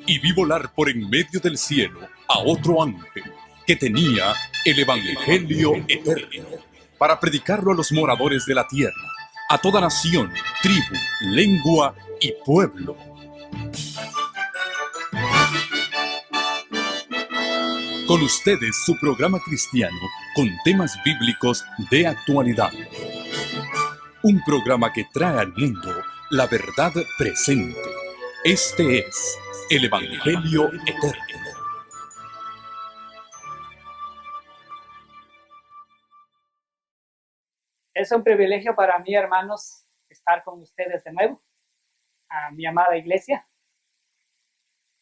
y vi volar por en medio del cielo a otro ángel que tenía el Evangelio eterno para predicarlo a los moradores de la tierra, a toda nación, tribu, lengua y pueblo. Con ustedes su programa cristiano con temas bíblicos de actualidad. Un programa que trae al mundo la verdad presente. Este es el Evangelio Eterno. Es un privilegio para mí, hermanos, estar con ustedes de nuevo, a mi amada iglesia.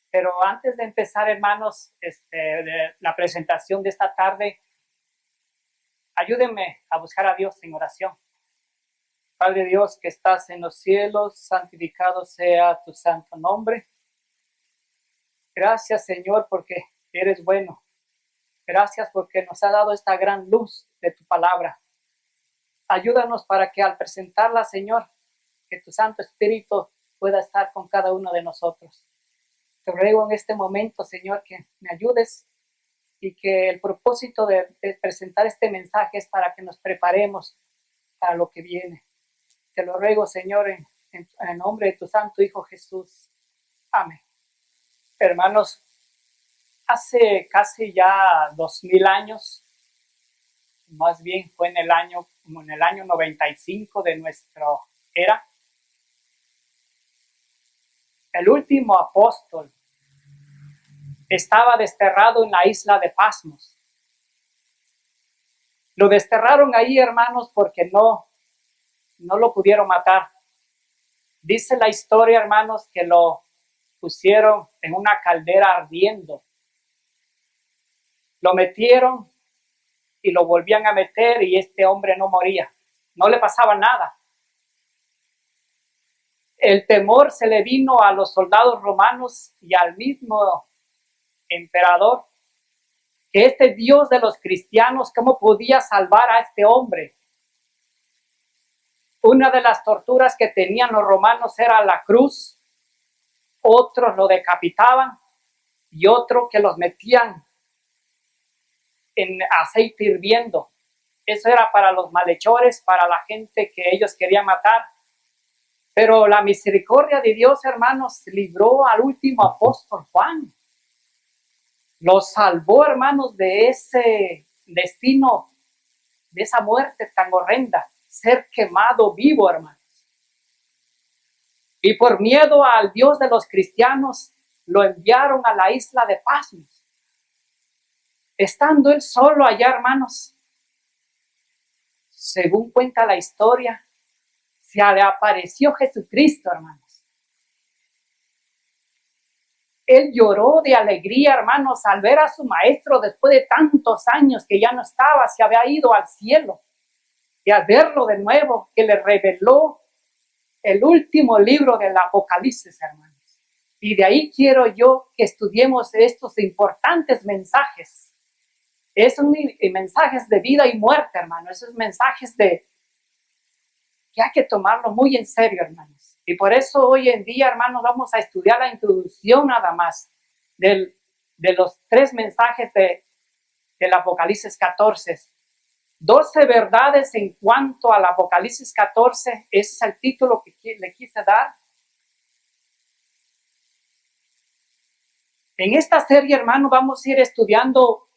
Pero antes de empezar, hermanos, la presentación de esta tarde, ayúdenme a buscar a Dios en oración. Padre Dios, que estás en los cielos, santificado sea tu santo nombre. Gracias, Señor, porque eres bueno. Gracias porque nos ha dado esta gran luz de tu palabra. Ayúdanos para que al presentarla, Señor, que tu Santo Espíritu pueda estar con cada uno de nosotros. Te ruego en este momento, Señor, que me ayudes y que el propósito de presentar este mensaje es para que nos preparemos para lo que viene. Te lo ruego, Señor, en nombre de tu Santo Hijo Jesús. Amén. Hermanos, hace casi ya 2000 años, más bien fue en el año 95 de nuestra era, el último apóstol estaba desterrado en la isla de Patmos. Lo desterraron ahí, hermanos, porque no lo pudieron matar. Dice la historia, hermanos, que lo pusieron en una caldera ardiendo. Lo metieron y lo volvían a meter y este hombre no moría. No le pasaba nada. El temor se le vino a los soldados romanos y al mismo emperador, que este Dios de los cristianos, ¿cómo podía salvar a este hombre? Una de las torturas que tenían los romanos era la cruz, otros lo decapitaban y otro que los metían en aceite hirviendo. Eso era para los malhechores, para la gente que ellos querían matar. Pero la misericordia de Dios, hermanos, libró al último apóstol Juan. Lo salvó, hermanos, de ese destino, de esa muerte tan horrenda, ser quemado vivo, hermanos. Y por miedo al Dios de los cristianos, lo enviaron a la isla de Patmos. Estando él solo allá, hermanos, según cuenta la historia, se le apareció Jesucristo, hermanos. Él lloró de alegría, hermanos, al ver a su maestro después de tantos años que ya no estaba, se había ido al cielo. Y al verlo de nuevo, que le reveló el último libro del Apocalipsis, hermanos. Y de ahí quiero yo que estudiemos estos importantes mensajes. Esos mensajes de vida y muerte, hermanos. Esos mensajes que hay que tomarlo muy en serio, hermanos. Y por eso hoy en día, hermanos, vamos a estudiar la introducción nada más de los 3 mensajes del Apocalipsis 14. 12 verdades en cuanto al Apocalipsis 14. Ese es el título que le quise dar. En esta serie, hermanos, vamos a ir estudiando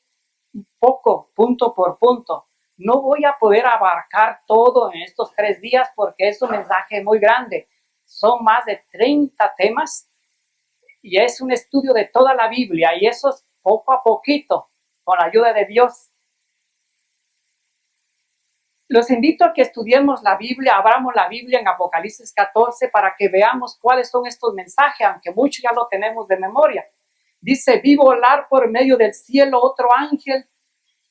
un poco, punto por punto. No voy a poder abarcar todo en estos 3 días porque es un mensaje muy grande. Son más de 30 temas y es un estudio de toda la Biblia y eso es poco a poquito, con la ayuda de Dios. Los invito a que estudiemos la Biblia, abramos la Biblia en Apocalipsis 14 para que veamos cuáles son estos mensajes, aunque muchos ya lo tenemos de memoria. Dice, vi volar por medio del cielo otro ángel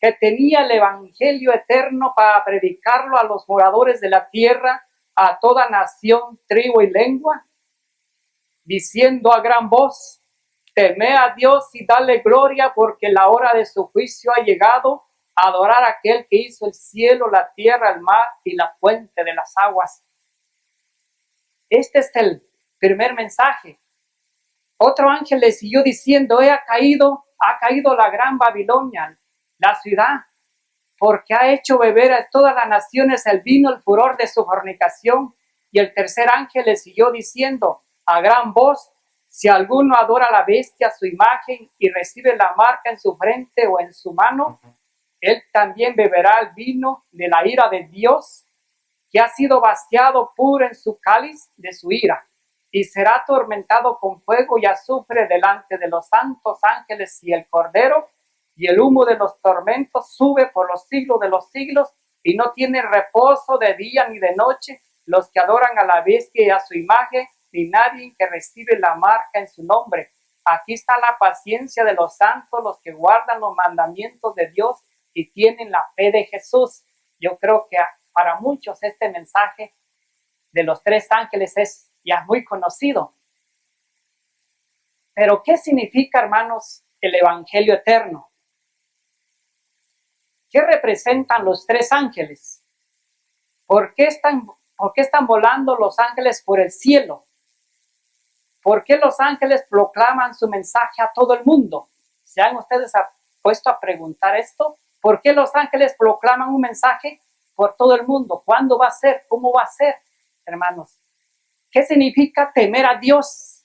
que tenía el Evangelio eterno para predicarlo a los moradores de la tierra, a toda nación, tribu y lengua, diciendo a gran voz, temed a Dios y dale gloria porque la hora de su juicio ha llegado, a adorar a aquel que hizo el cielo, la tierra, el mar y la fuente de las aguas. Este es el primer mensaje. Otro ángel le siguió diciendo, ha caído la gran Babilonia, la ciudad, porque ha hecho beber a todas las naciones el vino, el furor de su fornicación. Y el tercer ángel le siguió diciendo a gran voz, si alguno adora a la bestia, su imagen, y recibe la marca en su frente o en su mano, él también beberá el vino de la ira de Dios, que ha sido vaciado puro en su cáliz de su ira, y será atormentado con fuego y azufre delante de los santos ángeles y el Cordero, y el humo de los tormentos sube por los siglos de los siglos, y no tiene reposo de día ni de noche los que adoran a la bestia y a su imagen, ni nadie que recibe la marca en su nombre. Aquí está la paciencia de los santos, los que guardan los mandamientos de Dios y tienen la fe de Jesús. Yo creo que para muchos este mensaje de los tres ángeles es ya muy conocido. Pero ¿qué significa, hermanos, el Evangelio eterno? ¿Qué representan los tres ángeles? ¿Por qué están volando los ángeles por el cielo? ¿Por qué los ángeles proclaman su mensaje a todo el mundo? ¿Se han ustedes puesto a preguntar esto? ¿Por qué los ángeles proclaman un mensaje por todo el mundo? ¿Cuándo va a ser? ¿Cómo va a ser? Hermanos, ¿qué significa temer a Dios?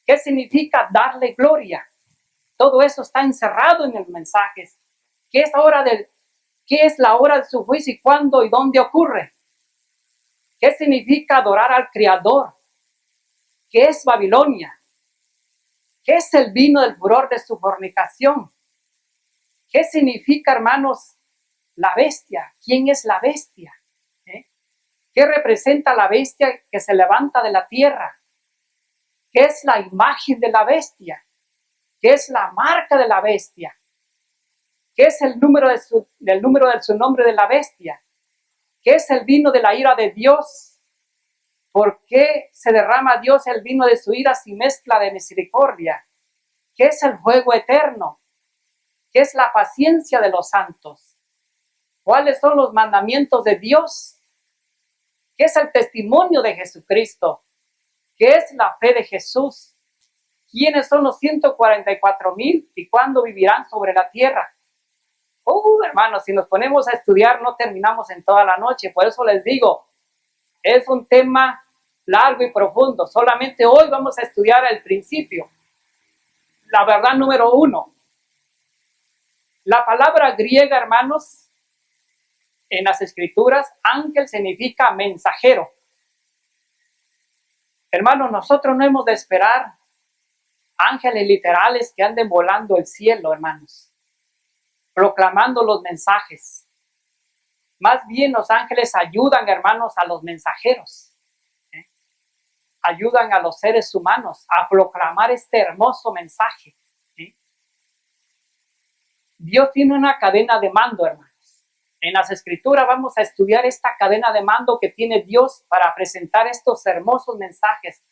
¿Qué significa darle gloria? Todo eso está encerrado en el mensaje. ¿Qué es la hora de su juicio y cuándo y dónde ocurre? ¿Qué significa adorar al Creador? ¿Qué es Babilonia? ¿Qué es el vino del furor de su fornicación? ¿Qué significa, hermanos, la bestia? ¿Quién es la bestia? ¿Qué representa la bestia que se levanta de la tierra? ¿Qué es la imagen de la bestia? ¿Qué es la marca de la bestia? ¿Qué es el número de su nombre de la bestia? ¿Qué es el vino de la ira de Dios? ¿Por qué se derrama Dios el vino de su ira sin mezcla de misericordia? ¿Qué es el fuego eterno? ¿Qué es la paciencia de los santos? ¿Cuáles son los mandamientos de Dios? ¿Qué es el testimonio de Jesucristo? ¿Qué es la fe de Jesús? ¿Quiénes son los 144,000 y cuándo vivirán sobre la tierra? Hermanos, si nos ponemos a estudiar no terminamos en toda la noche. Por eso les digo, es un tema largo y profundo. Solamente hoy vamos a estudiar el principio. La verdad número 1. La palabra griega, hermanos, en las escrituras, ángel significa mensajero. Hermanos, nosotros no hemos de esperar ángeles literales que anden volando el cielo, hermanos, proclamando los mensajes. Más bien los ángeles ayudan, hermanos, a los mensajeros. Ayudan a los seres humanos a proclamar este hermoso mensaje. Dios tiene una cadena de mando, hermanos. En las escrituras vamos a estudiar esta cadena de mando que tiene Dios para presentar estos hermosos mensajes.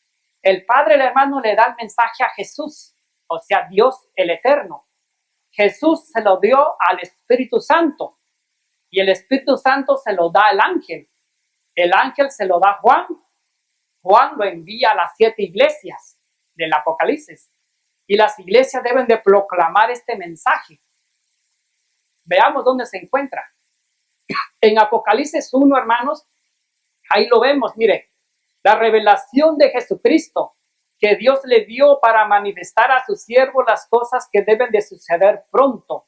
El Padre, el hermano, le da el mensaje a Jesús, o sea, Dios el Eterno. Jesús se lo dio al Espíritu Santo y el Espíritu Santo se lo da al ángel. El ángel se lo da a Juan. Juan lo envía a las 7 iglesias del Apocalipsis y las iglesias deben de proclamar este mensaje. Veamos dónde se encuentra. En Apocalipsis 1, hermanos, ahí lo vemos, mire, la revelación de Jesucristo que Dios le dio para manifestar a su siervo las cosas que deben de suceder pronto.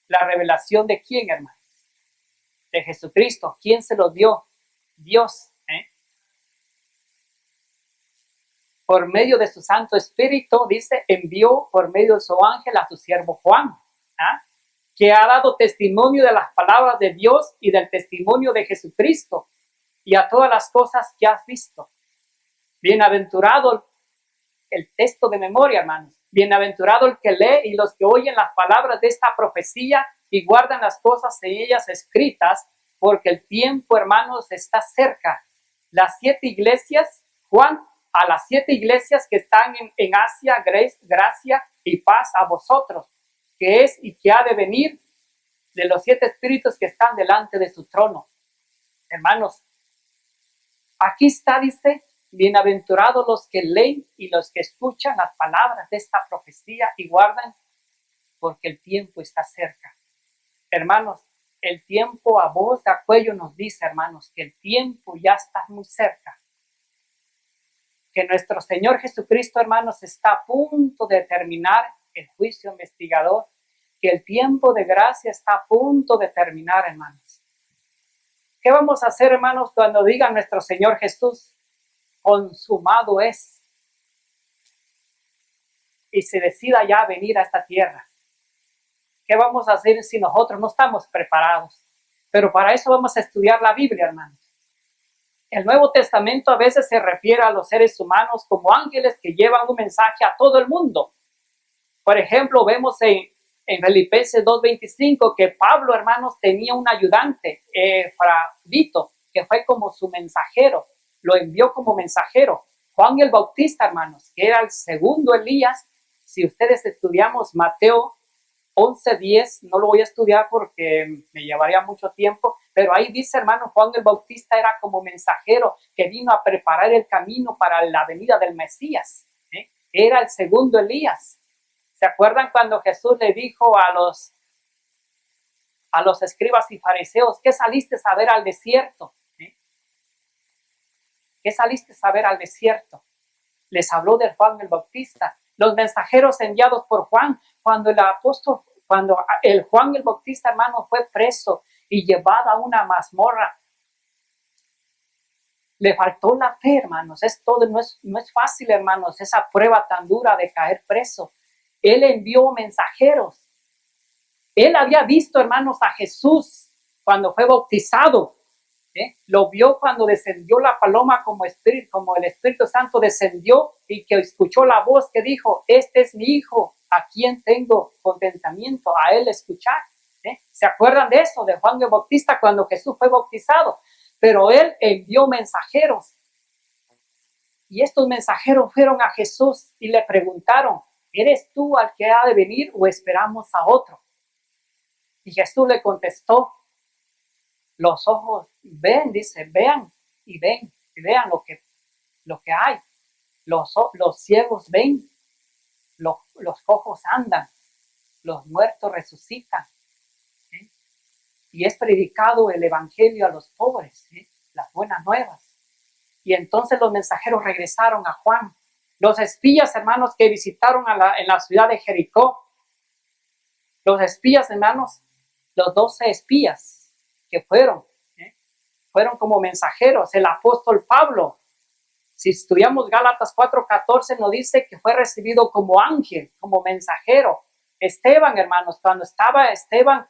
La revelación de quién, hermanos? De Jesucristo. ¿Quién se lo dio? Dios. Por medio de su Santo Espíritu, dice, envió por medio de su ángel a su siervo Juan, que ha dado testimonio de las palabras de Dios y del testimonio de Jesucristo y a todas las cosas que has visto. Bienaventurado el texto de memoria, hermanos. Bienaventurado el que lee y los que oyen las palabras de esta profecía y guardan las cosas en ellas escritas, porque el tiempo, hermanos, está cerca. Las 7 iglesias, Juan, a las 7 iglesias que están en Asia, gracia y paz a vosotros, que es y que ha de venir de los 7 espíritus que están delante de su trono. Hermanos, aquí está, dice, bienaventurados los que leen y los que escuchan las palabras de esta profecía y guardan, porque el tiempo está cerca. Hermanos, el tiempo a voz de cuello nos dice, hermanos, que el tiempo ya está muy cerca. Que nuestro Señor Jesucristo, hermanos, está a punto de terminar el juicio investigador. Que el tiempo de gracia está a punto de terminar, hermanos. ¿Qué vamos a hacer, hermanos, cuando diga nuestro Señor Jesús, consumado es? Y se decida ya venir a esta tierra. ¿Qué vamos a hacer si nosotros no estamos preparados? Pero para eso vamos a estudiar la Biblia, hermanos. El Nuevo Testamento a veces se refiere a los seres humanos como ángeles que llevan un mensaje a todo el mundo. Por ejemplo, vemos en Filipenses 2:25 que Pablo, hermanos, tenía un ayudante, Efrodito, que fue como su mensajero, lo envió como mensajero. Juan el Bautista, hermanos, que era el segundo Elías. Si ustedes estudiamos Mateo 11:10, no lo voy a estudiar porque me llevaría mucho tiempo, pero ahí dice, hermano, Juan el Bautista era como mensajero que vino a preparar el camino para la venida del Mesías. Era el segundo Elías. ¿Se acuerdan cuando Jesús le dijo a los escribas y fariseos, ¿qué saliste a ver al desierto? ¿Qué saliste a ver al desierto? Les habló de Juan el Bautista. Los mensajeros enviados por Juan, cuando el Juan el Bautista, hermano, fue preso y llevado a una mazmorra, le faltó la fe, hermanos. No es fácil, hermanos, esa prueba tan dura de caer preso. Él envió mensajeros. Él había visto, hermanos, a Jesús cuando fue bautizado. Lo vio cuando descendió la paloma como el Espíritu Santo descendió y que escuchó la voz que dijo, este es mi hijo, a quien tengo contentamiento, a él escuchar. ¿Se acuerdan de eso, de Juan el Bautista cuando Jesús fue bautizado? Pero él envió mensajeros. Y estos mensajeros fueron a Jesús y le preguntaron, ¿eres tú al que ha de venir o esperamos a otro? Y Jesús le contestó, los ojos ven, dice, vean y vean lo que hay. Los ciegos ven, los cojos andan, los muertos resucitan. Y es predicado el evangelio a los pobres, las buenas nuevas. Y entonces los mensajeros regresaron a Juan. Los espías, hermanos, que visitaron en la ciudad de Jericó. Los espías, hermanos, los 12 espías que fueron como mensajeros. El apóstol Pablo, si estudiamos Gálatas 4:14, nos dice que fue recibido como ángel, como mensajero. Esteban, hermanos, cuando estaba Esteban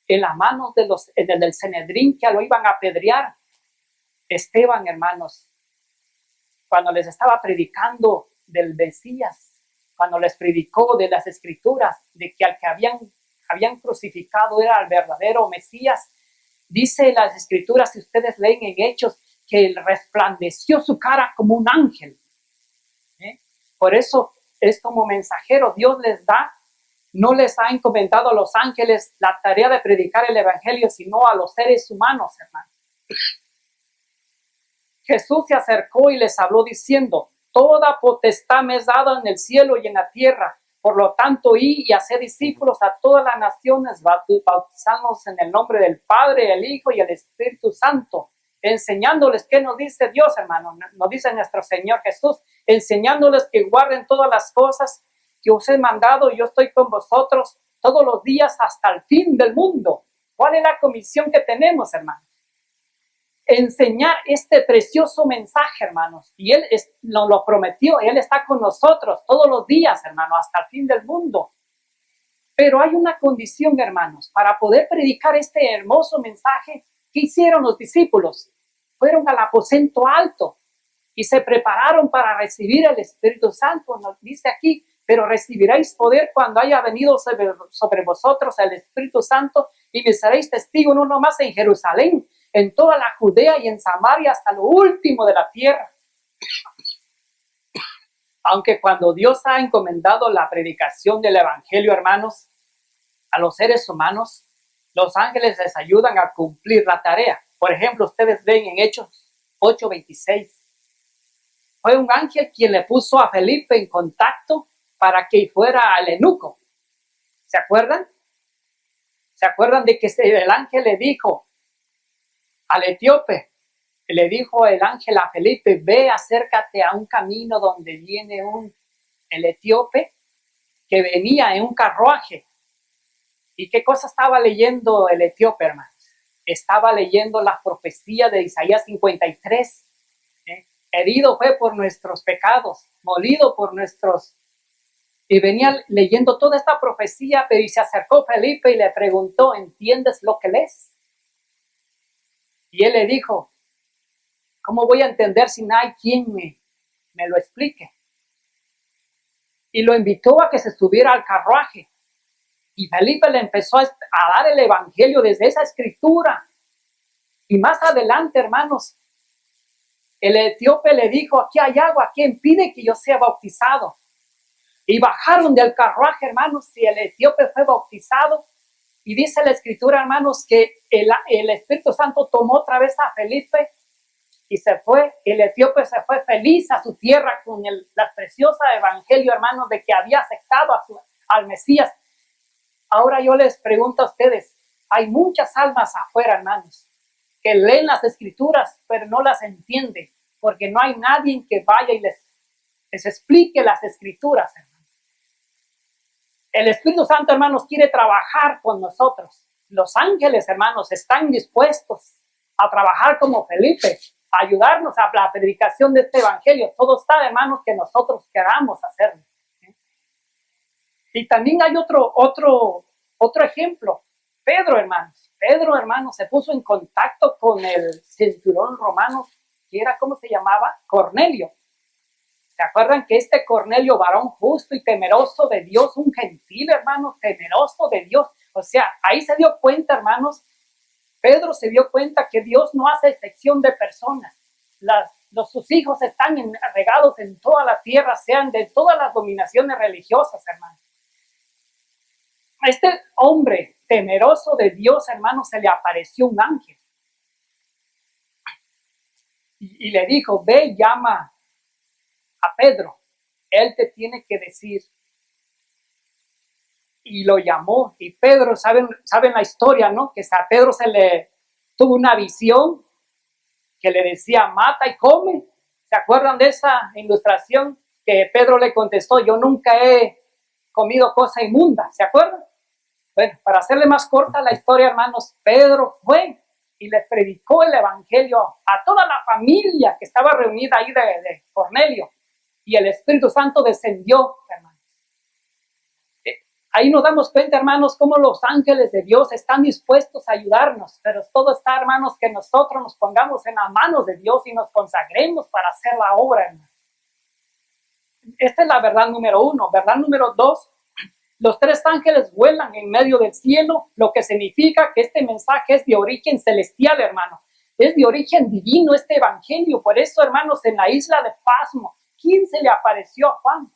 en las manos del Sanedrín que lo iban a apedrear. Esteban, hermanos, cuando les estaba predicando del Mesías, cuando les predicó de las Escrituras, de que al que habían crucificado era el verdadero Mesías, dice las Escrituras, si ustedes leen en Hechos, que resplandeció su cara como un ángel. Por eso es como mensajero, Dios les da. No les ha encomendado a los ángeles la tarea de predicar el evangelio, sino a los seres humanos, hermanos. Jesús se acercó y les habló diciendo, toda potestad me es dada en el cielo y en la tierra. Por lo tanto, id y haced discípulos a todas las naciones, bautizándolos en el nombre del Padre, el Hijo y el Espíritu Santo, enseñándoles qué nos dice Dios, hermano, nos dice nuestro Señor Jesús, enseñándoles que guarden todas las cosas que os he mandado, y yo estoy con vosotros todos los días hasta el fin del mundo. ¿Cuál es la comisión que tenemos, hermanos? Enseñar este precioso mensaje, hermanos. Y Él nos lo prometió. Él está con nosotros todos los días, hermanos, hasta el fin del mundo. Pero hay una condición, hermanos, para poder predicar este hermoso mensaje. ¿Qué hicieron los discípulos? Fueron al aposento alto y se prepararon para recibir el Espíritu Santo. Nos dice aquí, pero recibiréis poder cuando haya venido sobre vosotros el Espíritu Santo y me seréis testigos no nomás en Jerusalén, en toda la Judea y en Samaria hasta lo último de la tierra. Aunque cuando Dios ha encomendado la predicación del evangelio, hermanos, a los seres humanos, los ángeles les ayudan a cumplir la tarea. Por ejemplo, ustedes ven en Hechos 8:26. fue un ángel quien le puso a Felipe en contacto para que fuera al eunuco. ¿Se acuerdan? ¿Se acuerdan de que el ángel le dijo al etíope? Le dijo el ángel a Felipe, ve, acércate a un camino donde viene el etíope que venía en un carruaje. ¿Y qué cosa estaba leyendo el etíope, hermanos? Estaba leyendo la profecía de Isaías 53. Herido fue por nuestros pecados, molido por nuestros... Y venía leyendo toda esta profecía, pero y se acercó Felipe y le preguntó, ¿entiendes lo que lees? Y él le dijo, ¿cómo voy a entender si no hay quien me lo explique? Y lo invitó a que se subiera al carruaje. Y Felipe le empezó a dar el evangelio desde esa escritura. Y más adelante, hermanos, el etíope le dijo, aquí hay agua, ¿quién impide que yo sea bautizado? Y bajaron del carruaje, hermanos, y el etíope fue bautizado. Y dice la escritura, hermanos, que el Espíritu Santo tomó otra vez a Felipe y se fue. El etíope se fue feliz a su tierra con la preciosa evangelio, hermanos, de que había aceptado al Mesías. Ahora yo les pregunto a ustedes, hay muchas almas afuera, hermanos, que leen las escrituras, pero no las entienden, porque no hay nadie que vaya y les explique las escrituras, hermanos. El Espíritu Santo, hermanos, quiere trabajar con nosotros. Los ángeles, hermanos, están dispuestos a trabajar como Felipe, a ayudarnos a la predicación de este evangelio. Todo está, hermanos, que nosotros queramos hacerlo. Y también hay otro ejemplo. Pedro, hermanos, se puso en contacto con el centurión romano, que era, ¿cómo se llamaba? Cornelio. ¿Se acuerdan que este Cornelio, varón justo y temeroso de Dios, un gentil, hermano, temeroso de Dios? O sea, ahí se dio cuenta, hermanos, Pedro se dio cuenta que Dios no hace excepción de personas. Sus hijos están regados en toda la tierra, sean de todas las dominaciones religiosas, hermanos. Este hombre temeroso de Dios, hermano, se le apareció un ángel. Y le dijo, ve, llama a Pedro, él te tiene que decir. Y lo llamó. Y Pedro, saben la historia, ¿no? Que a Pedro se le tuvo una visión que le decía, mata y come. ¿Se acuerdan de esa ilustración? Que Pedro le contestó, yo nunca he comido cosa inmunda. ¿Se acuerdan? Bueno, para hacerle más corta la historia, hermanos, Pedro fue y le predicó el evangelio a toda la familia que estaba reunida ahí de Cornelio. Y el Espíritu Santo descendió, hermanos. Ahí nos damos cuenta, hermanos, cómo los ángeles de Dios están dispuestos a ayudarnos, pero todo está, hermanos, que nosotros nos pongamos en las manos de Dios y nos consagremos para hacer la obra, hermanos. Esta es la verdad número 1. Verdad número 2, los 3 ángeles vuelan en medio del cielo, lo que significa que este mensaje es de origen celestial, hermanos. Es de origen divino este evangelio. Por eso, hermanos, en la isla de Pasmo, ¿quién se le apareció a Juan?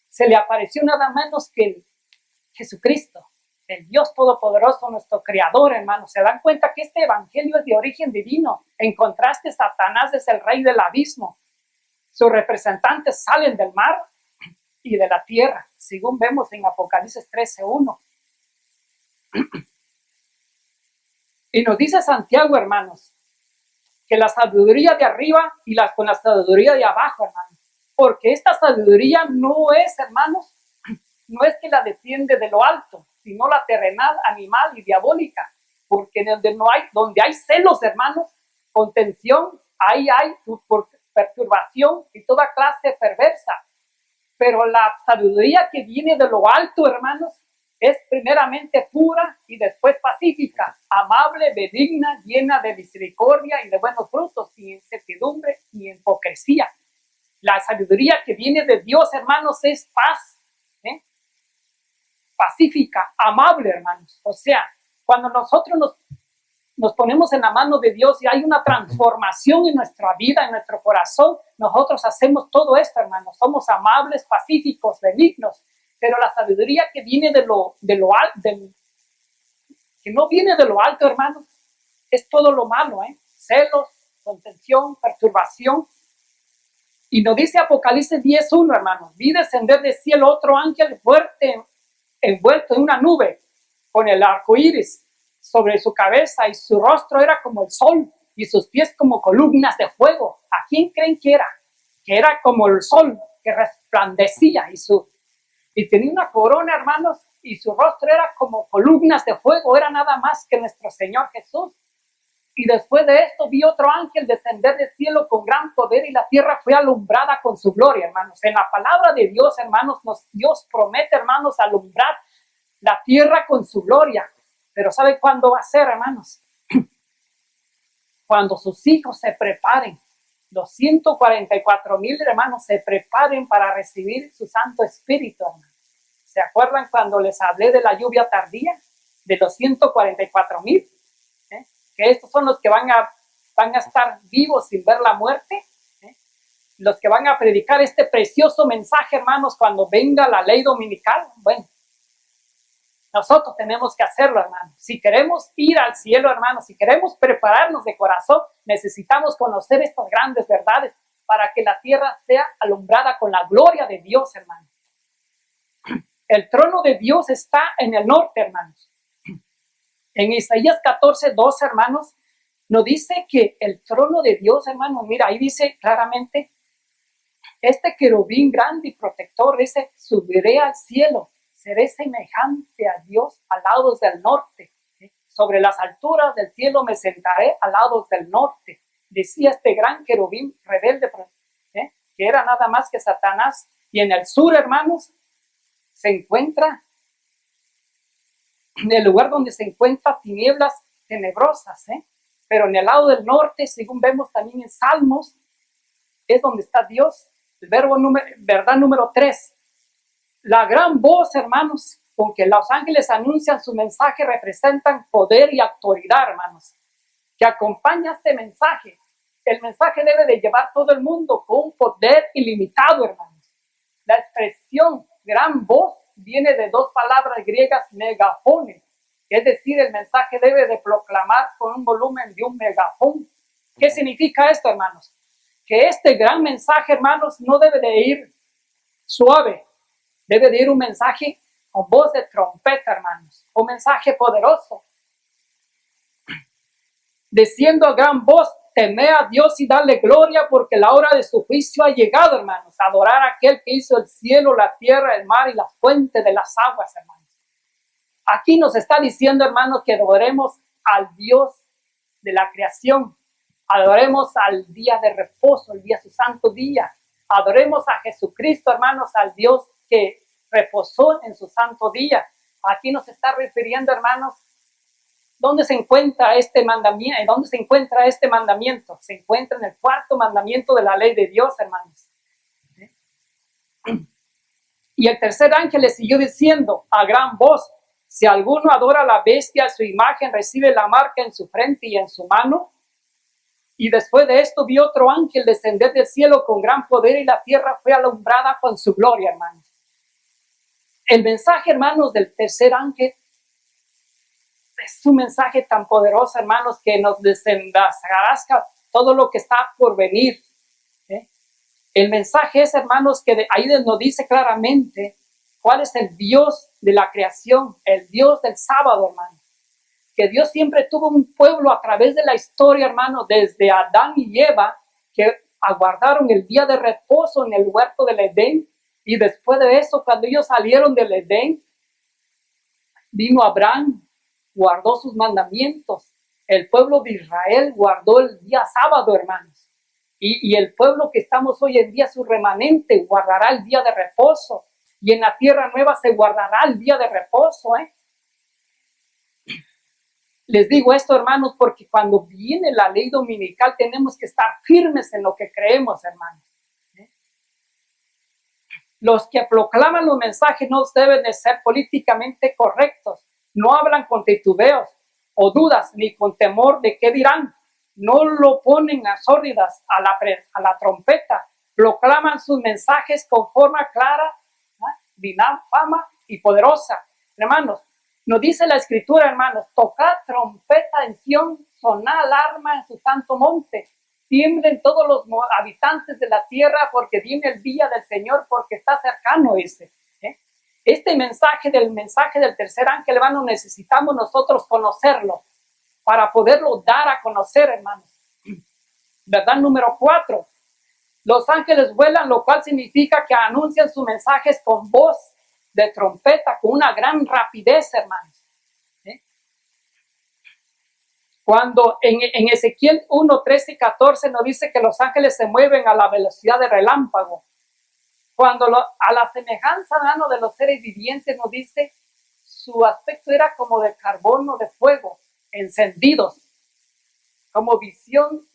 Se le apareció nada menos que Jesucristo, el Dios Todopoderoso, nuestro Creador, hermanos. ¿Se dan cuenta que este evangelio es de origen divino? En contraste, Satanás es el rey del abismo. Sus representantes salen del mar y de la tierra, según vemos en Apocalipsis 13:1. Y nos dice Santiago, hermanos, que la sabiduría de arriba y con la sabiduría de abajo, hermanos. Porque esta sabiduría no es, hermanos, no es que la desciende de lo alto, sino la terrenal, animal y diabólica. Porque donde hay celos, hermanos, contención, ahí hay perturbación y toda clase perversa. Pero la sabiduría que viene de lo alto, hermanos, es primeramente pura y después pacífica, amable, benigna, llena de misericordia y de buenos frutos, sin incertidumbre ni hipocresía. La sabiduría que viene de Dios, hermanos, es paz, pacífica, amable, hermanos. O sea, cuando nosotros nos ponemos en la mano de Dios y hay una transformación en nuestra vida, en nuestro corazón, nosotros hacemos todo esto, hermanos. Somos amables, pacíficos, benignos. Pero la sabiduría que viene de lo alto, que no viene de lo alto, hermanos, es todo lo malo, celos, contención, perturbación. Y nos dice Apocalipsis 10:1, hermanos, vi descender del cielo otro ángel fuerte, envuelto en una nube, con el arco iris sobre su cabeza, y su rostro era como el sol, y sus pies como columnas de fuego. ¿A quién creen que era? Que era como el sol, que resplandecía, y tenía una corona, hermanos, y su rostro era como columnas de fuego, era nada más que nuestro Señor Jesús. Y después de esto vi otro ángel descender del cielo con gran poder, y la tierra fue alumbrada con su gloria, hermanos. En la palabra de Dios, hermanos, Dios promete, hermanos, alumbrar la tierra con su gloria. Pero ¿sabe cuándo va a ser, hermanos? Cuando sus hijos se preparen, los 144,000 hermanos se preparen para recibir su Santo Espíritu, hermanos. ¿Se acuerdan cuando les hablé de la lluvia tardía? De los 144,000. Que estos son los que van a estar vivos sin ver la muerte. Los que van a predicar este precioso mensaje, hermanos, cuando venga la ley dominical. Bueno, nosotros tenemos que hacerlo, hermanos. Si queremos ir al cielo, hermanos, si queremos prepararnos de corazón, necesitamos conocer estas grandes verdades para que la tierra sea alumbrada con la gloria de Dios, hermanos. El trono de Dios está en el norte, hermanos. En Isaías 14:2, hermanos, nos dice que el trono de Dios, hermanos, mira, ahí dice claramente, este querubín grande y protector, dice, subiré al cielo, seré semejante a Dios a lados del norte. Sobre las alturas del cielo me sentaré a lados del norte. Decía este gran querubín rebelde, que era nada más que Satanás. Y en el sur, hermanos, se encuentra en el lugar donde se encuentran tinieblas tenebrosas, pero en el lado del norte, según vemos también en Salmos, es donde está Dios. El verdad número 3. La gran voz, hermanos, con que los ángeles anuncian su mensaje, representan poder y autoridad, hermanos, que acompaña este mensaje. El mensaje debe de llevar todo el mundo con un poder ilimitado, hermanos. La expresión gran voz viene de dos palabras griegas, megafone, es decir, el mensaje debe de proclamar con un volumen de un megafón. ¿Qué significa esto, hermanos? Que este gran mensaje, hermanos, no debe de ir suave, debe de ir un mensaje con voz de trompeta, hermanos, un mensaje poderoso, diciendo a gran voz, temed a Dios y darle gloria, porque la hora de su juicio ha llegado, hermanos. Adorar a aquel que hizo el cielo, la tierra, el mar y las fuentes de las aguas, hermanos. Aquí nos está diciendo, hermanos, que adoremos al Dios de la creación. Adoremos al día de reposo, el día su santo día. Adoremos a Jesucristo, hermanos, al Dios que reposó en su santo día. Aquí nos está refiriendo, hermanos, ¿dónde se encuentra este mandamiento? ¿Dónde se encuentra este mandamiento? Se encuentra en el 4º mandamiento de la ley de Dios, hermanos. Y el tercer ángel le siguió diciendo a gran voz, si alguno adora a la bestia, su imagen, recibe la marca en su frente y en su mano. Y después de esto vi otro ángel descender del cielo con gran poder, y la tierra fue alumbrada con su gloria, hermanos. El mensaje, hermanos, del tercer ángel es un mensaje tan poderoso, hermanos, que nos desenmascara todo lo que está por venir. El mensaje es, hermanos, que ahí nos dice claramente cuál es el Dios de la creación, el Dios del sábado, hermanos. Que Dios siempre tuvo un pueblo a través de la historia, hermanos, desde Adán y Eva, que aguardaron el día de reposo en el huerto del Edén. Y después de eso, cuando ellos salieron del Edén, vino Abraham, guardó sus mandamientos. El pueblo de Israel guardó el día sábado, hermanos. Y el pueblo que estamos hoy en día, su remanente, guardará el día de reposo. Y en la tierra nueva se guardará el día de reposo. Les digo esto, hermanos, porque cuando viene la ley dominical tenemos que estar firmes en lo que creemos, hermanos. Los que proclaman los mensajes no deben de ser políticamente correctos. No hablan con titubeos o dudas, ni con temor de qué dirán. No lo ponen a sórdidas a la trompeta. Proclaman sus mensajes con forma clara, dinámica y poderosa. Hermanos, nos dice la Escritura, hermanos, tocad trompeta en Sión, sonad alarma en su santo monte. tiemblen todos los habitantes de la tierra, porque viene el día del Señor, porque está cercano ese. Este mensaje del tercer ángel, hermano, necesitamos nosotros conocerlo para poderlo dar a conocer, hermanos. ¿Verdad? Número 4. Los ángeles vuelan, lo cual significa que anuncian sus mensajes con voz de trompeta, con una gran rapidez, hermanos. Cuando en Ezequiel 1, 13 y 14 nos dice que los ángeles se mueven a la velocidad de relámpago. Cuando a la semejanza, hermano, de los seres vivientes, nos dice su aspecto era como de carbón o de fuego, encendidos, como visión,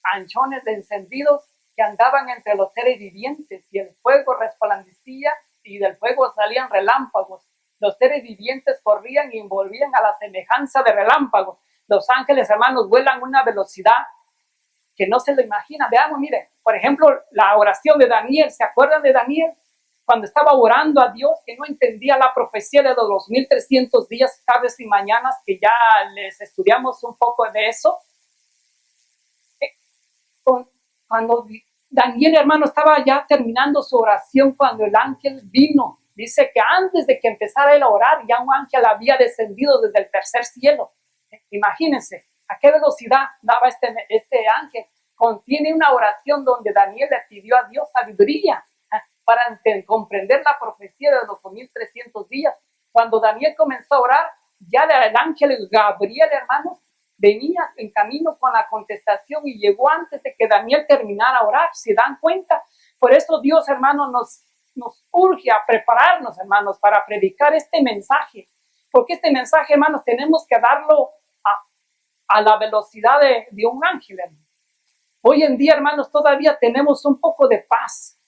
anchones de encendidos que andaban entre los seres vivientes, y el fuego resplandecía y del fuego salían relámpagos. Los seres vivientes corrían y envolvían a la semejanza de relámpagos. Los ángeles, hermanos, vuelan a una velocidad que no se lo imagina. Veamos, mire, por ejemplo, la oración de Daniel. ¿Se acuerdan de Daniel? Cuando estaba orando a Dios, que no entendía la profecía de los 2300 días, tardes y mañanas, que ya les estudiamos un poco de eso. Cuando Daniel, hermano, estaba ya terminando su oración, cuando el ángel vino, dice que antes de que empezara él a orar, ya un ángel había descendido desde el tercer cielo. Imagínense a qué velocidad daba este ángel. Contiene una oración donde Daniel le pidió a Dios sabiduría para comprender la profecía de los 2300 días. Cuando Daniel comenzó a orar, ya el ángel Gabriel, hermanos, venía en camino con la contestación y llegó antes de que Daniel terminara a orar. ¿Se dan cuenta? Por eso Dios, hermanos, nos urge a prepararnos, hermanos, para predicar este mensaje. Porque este mensaje, hermanos, tenemos que darlo a la velocidad de un ángel, hermanos. Hoy en día, hermanos, todavía tenemos un poco de paz.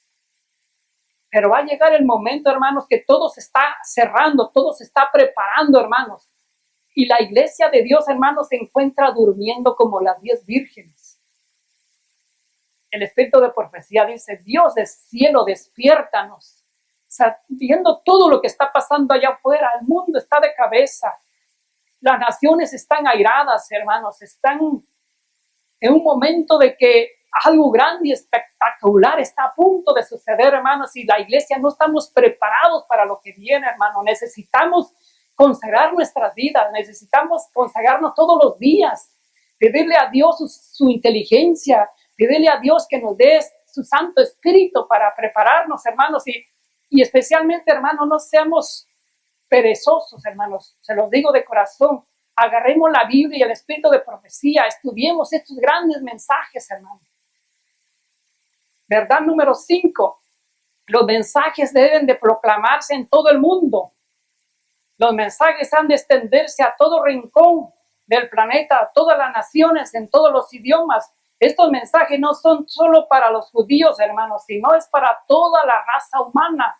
Pero va a llegar el momento, hermanos, que todo se está cerrando, todo se está preparando, hermanos. Y la iglesia de Dios, hermanos, se encuentra durmiendo como las 10 vírgenes. El espíritu de profecía dice: Dios del cielo, despiértanos. Viendo todo lo que está pasando allá afuera, el mundo está de cabeza. Las naciones están airadas, hermanos. Están en un momento de que algo grande y espectacular está a punto de suceder, hermanos. Y la iglesia no estamos preparados para lo que viene, hermano. Necesitamos consagrar nuestras vidas, necesitamos consagrarnos todos los días, pedirle a Dios su inteligencia, pedirle a Dios que nos dé su Santo Espíritu para prepararnos, hermanos, y especialmente, hermanos, no seamos perezosos, hermanos, se los digo de corazón. Agarremos la Biblia y el espíritu de profecía, estudiemos estos grandes mensajes, hermanos. Verdad número 5, los mensajes deben de proclamarse en todo el mundo. Los mensajes han de extenderse a todo rincón del planeta, a todas las naciones, en todos los idiomas. Estos mensajes no son solo para los judíos, hermanos, sino es para toda la raza humana.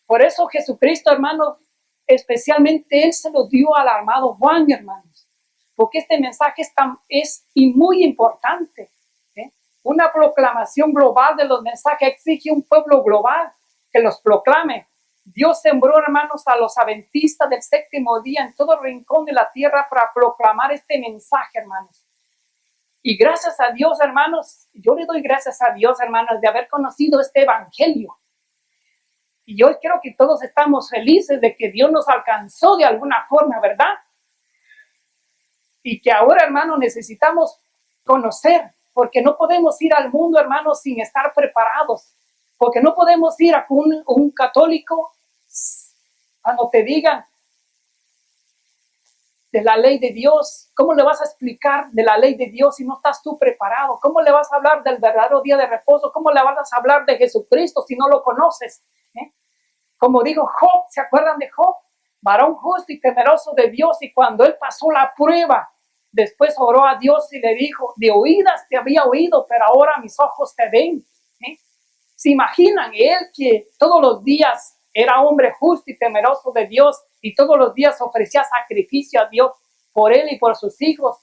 Por eso Jesucristo, hermanos, especialmente Él se lo dio al amado Juan, hermanos, porque este mensaje es muy importante. Una proclamación global de los mensajes exige un pueblo global que los proclame. Dios sembró, hermanos, a los adventistas del séptimo día en todo rincón de la tierra para proclamar este mensaje, hermanos. Y gracias a Dios, hermanos, yo le doy gracias a Dios, hermanos, de haber conocido este evangelio. Y yo creo que todos estamos felices de que Dios nos alcanzó de alguna forma, ¿verdad? Y que ahora, hermanos, necesitamos conocer, porque no podemos ir al mundo, hermanos, sin estar preparados. Porque no podemos ir a un católico cuando te digan de la ley de Dios. ¿Cómo le vas a explicar de la ley de Dios si no estás tú preparado? ¿Cómo le vas a hablar del verdadero día de reposo? ¿Cómo le vas a hablar de Jesucristo si no lo conoces? Como dijo Job, ¿se acuerdan de Job? Varón justo y temeroso de Dios, y cuando él pasó la prueba, después oró a Dios y le dijo: de oídas te había oído, pero ahora mis ojos te ven. ¿Se imaginan él que todos los días era hombre justo y temeroso de Dios y todos los días ofrecía sacrificio a Dios por él y por sus hijos?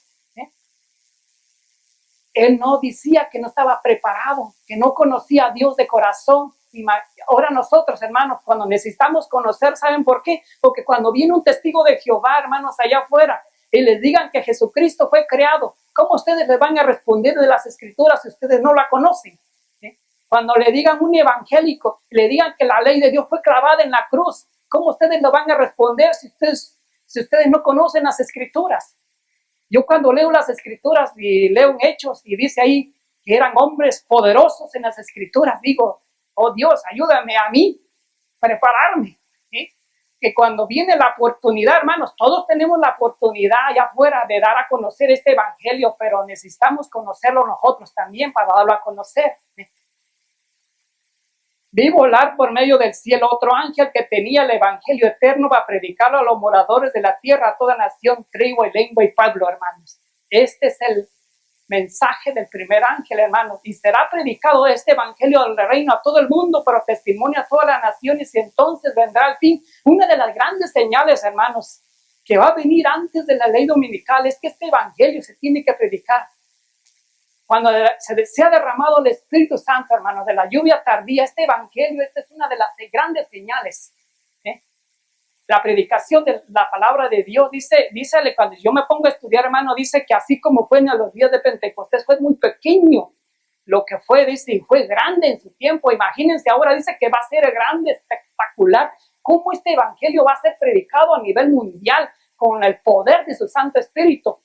Él no decía que no estaba preparado, que no conocía a Dios de corazón. Ahora nosotros, hermanos, cuando necesitamos conocer, ¿saben por qué? Porque cuando viene un testigo de Jehová, hermanos, allá afuera, y les digan que Jesucristo fue creado, ¿cómo ustedes les van a responder de las Escrituras si ustedes no la conocen? ¿Sí? Cuando le digan a un evangélico, le digan que la ley de Dios fue clavada en la cruz, ¿cómo ustedes lo van a responder si ustedes no conocen las Escrituras? Yo cuando leo las Escrituras y leo en Hechos y dice ahí que eran hombres poderosos en las Escrituras, digo, oh Dios, ayúdame a mí prepararme, ¿sí? Que cuando viene la oportunidad, hermanos, todos tenemos la oportunidad allá afuera de dar a conocer este evangelio, pero necesitamos conocerlo nosotros también para darlo a conocer, ¿sí? Vi volar por medio del cielo otro ángel que tenía el evangelio eterno para predicarlo a los moradores de la tierra, a toda nación, tribu y lengua y pueblo, hermanos. Este es el mensaje del primer ángel, hermanos, y será predicado este evangelio del reino a todo el mundo, pero testimonio a todas las naciones, y entonces vendrá al fin. Una de las grandes señales, hermanos, que va a venir antes de la ley dominical es que este evangelio se tiene que predicar. Cuando se ha derramado el Espíritu Santo, hermanos, de la lluvia tardía, este evangelio, esta es una de las grandes señales. La predicación de la palabra de Dios, dícele, cuando yo me pongo a estudiar, hermano, dice que así como fue en los días de Pentecostés, fue muy pequeño lo que fue, dice, y fue grande en su tiempo. Imagínense ahora, dice que va a ser grande, espectacular, cómo este evangelio va a ser predicado a nivel mundial con el poder de su Santo Espíritu.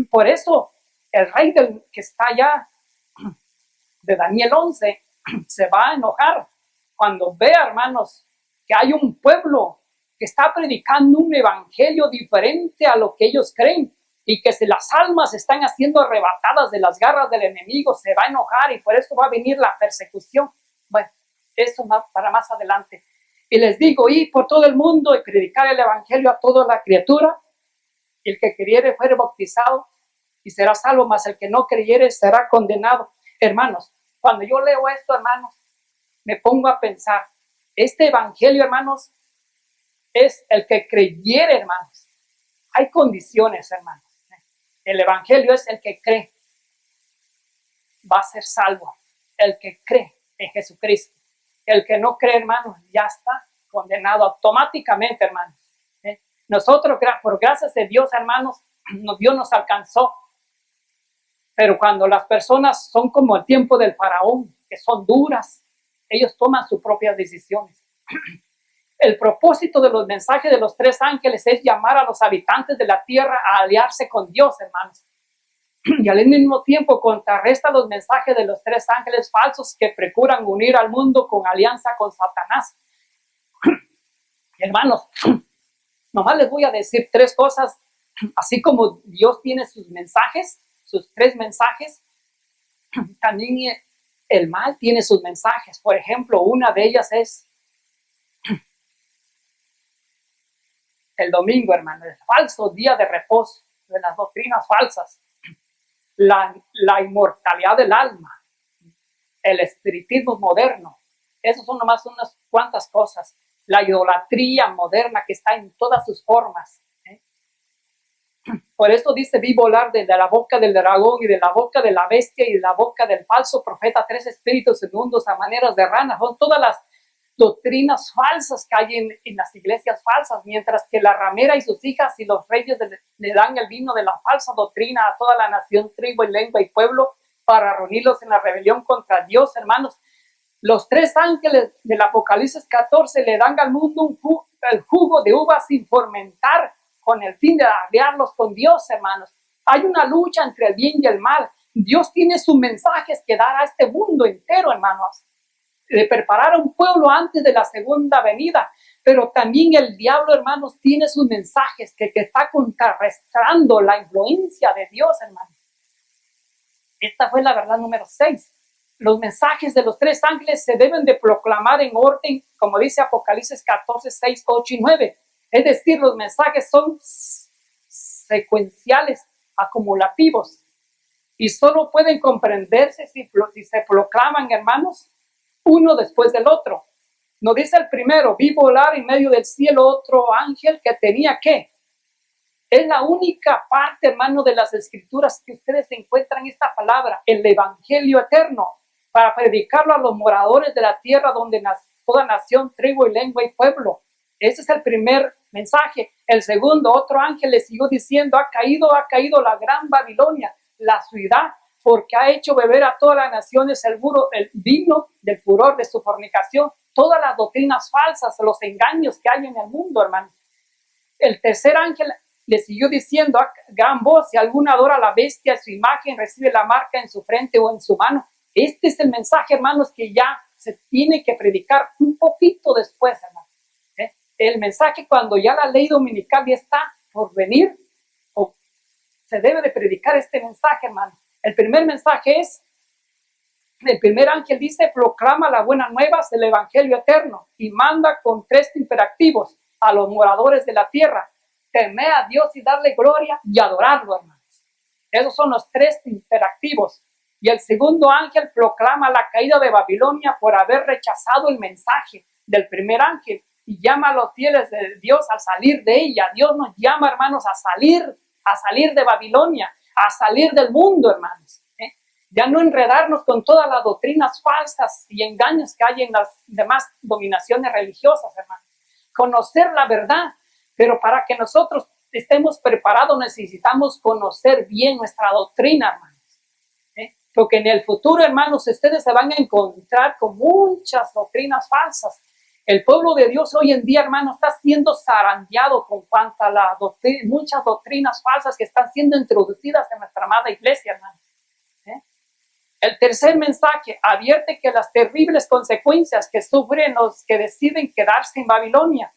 Por eso, el rey que está allá, de Daniel 11, se va a enojar cuando vea, hermanos, que hay un pueblo que está predicando un evangelio diferente a lo que ellos creen y que si las almas están siendo arrebatadas de las garras del enemigo, se va a enojar y por eso va a venir la persecución. Bueno, eso para más adelante. Y les digo, ir por todo el mundo y predicar el evangelio a toda la criatura. Y el que creyere fuere bautizado y será salvo, mas el que no creyere será condenado. Hermanos, cuando yo leo esto, hermanos, me pongo a pensar, este evangelio, hermanos, es el que creyere, hermanos. Hay condiciones, hermanos. El evangelio es el que cree. Va a ser salvo. El que cree en Jesucristo. El que no cree, hermanos, ya está condenado automáticamente, hermanos. Nosotros, por gracias de Dios, hermanos, Dios nos alcanzó. Pero cuando las personas son como el tiempo del faraón, que son duras, ellos toman sus propias decisiones. El propósito de los mensajes de los tres ángeles es llamar a los habitantes de la tierra a aliarse con Dios, hermanos. Y al mismo tiempo contrarresta los mensajes de los tres ángeles falsos que procuran unir al mundo con alianza con Satanás. Hermanos, nomás les voy a decir tres cosas. Así como Dios tiene sus mensajes, sus tres mensajes, también el mal tiene sus mensajes. Por ejemplo, una de ellas es el domingo, hermano, el falso día de reposo, de las doctrinas falsas, la inmortalidad del alma, el espiritismo moderno. Esas son nomás unas cuantas cosas. La idolatría moderna que está en todas sus formas. Por eso dice, vi volar desde la boca del dragón y de la boca de la bestia y de la boca del falso profeta tres espíritus inmundos a maneras de ranas. Son todas las doctrinas falsas que hay en las iglesias falsas, mientras que la ramera y sus hijas y los reyes le dan el vino de la falsa doctrina a toda la nación, tribu y lengua y pueblo para reunirlos en la rebelión contra Dios, hermanos. Los tres ángeles del Apocalipsis 14 le dan al mundo el jugo de uva sin fermentar con el fin de aliarlos con Dios, hermanos. Hay una lucha entre el bien y el mal. Dios tiene sus mensajes que dar a este mundo entero, hermanos, de preparar a un pueblo antes de la segunda venida, pero también el diablo, hermanos, tiene sus mensajes que está contrarrestando la influencia de Dios, hermanos. Esta fue la verdad número 6. Los mensajes de los tres ángeles se deben de proclamar en orden, como dice Apocalipsis 14, 6, 8 y 9. Es decir, los mensajes son secuenciales, acumulativos, y solo pueden comprenderse si se proclaman, hermanos, uno después del otro. Nos dice el primero, vi volar en medio del cielo otro ángel que tenía ¿qué? Es la única parte, hermano, de las escrituras que ustedes encuentran esta palabra, el evangelio eterno, para predicarlo a los moradores de la tierra donde toda nación, tribu y lengua y pueblo. Ese es el primer mensaje. El segundo, otro ángel le siguió diciendo, ha caído la gran Babilonia, la ciudad, porque ha hecho beber a todas las naciones el vino del furor de su fornicación, todas las doctrinas falsas, los engaños que hay en el mundo, hermano. El tercer ángel le siguió diciendo a gran voz, si alguno adora a la bestia, su imagen, recibe la marca en su frente o en su mano. Este es el mensaje, hermanos, que ya se tiene que predicar un poquito después, hermano. El mensaje cuando ya la ley dominical ya está por venir, o se debe de predicar este mensaje, hermano. El primer mensaje es, el primer ángel dice, proclama las buenas nuevas del evangelio eterno y manda con 3 imperativos a los moradores de la tierra: temer a Dios y darle gloria y adorarlo, hermanos. Esos son los 3 imperativos. Y el segundo ángel proclama la caída de Babilonia por haber rechazado el mensaje del primer ángel y llama a los fieles de Dios a salir de ella. Dios nos llama, hermanos, a salir de Babilonia, a salir del mundo, hermanos. Ya no enredarnos con todas las doctrinas falsas y engaños que hay en las demás dominaciones religiosas, hermanos. Conocer la verdad, pero para que nosotros estemos preparados necesitamos conocer bien nuestra doctrina, hermanos. Porque en el futuro, hermanos, ustedes se van a encontrar con muchas doctrinas falsas. El pueblo de Dios hoy en día, hermanos, está siendo zarandeado con cuanto a muchas doctrinas falsas que están siendo introducidas en nuestra amada iglesia, hermanos. El tercer mensaje advierte que las terribles consecuencias que sufren los que deciden quedarse en Babilonia.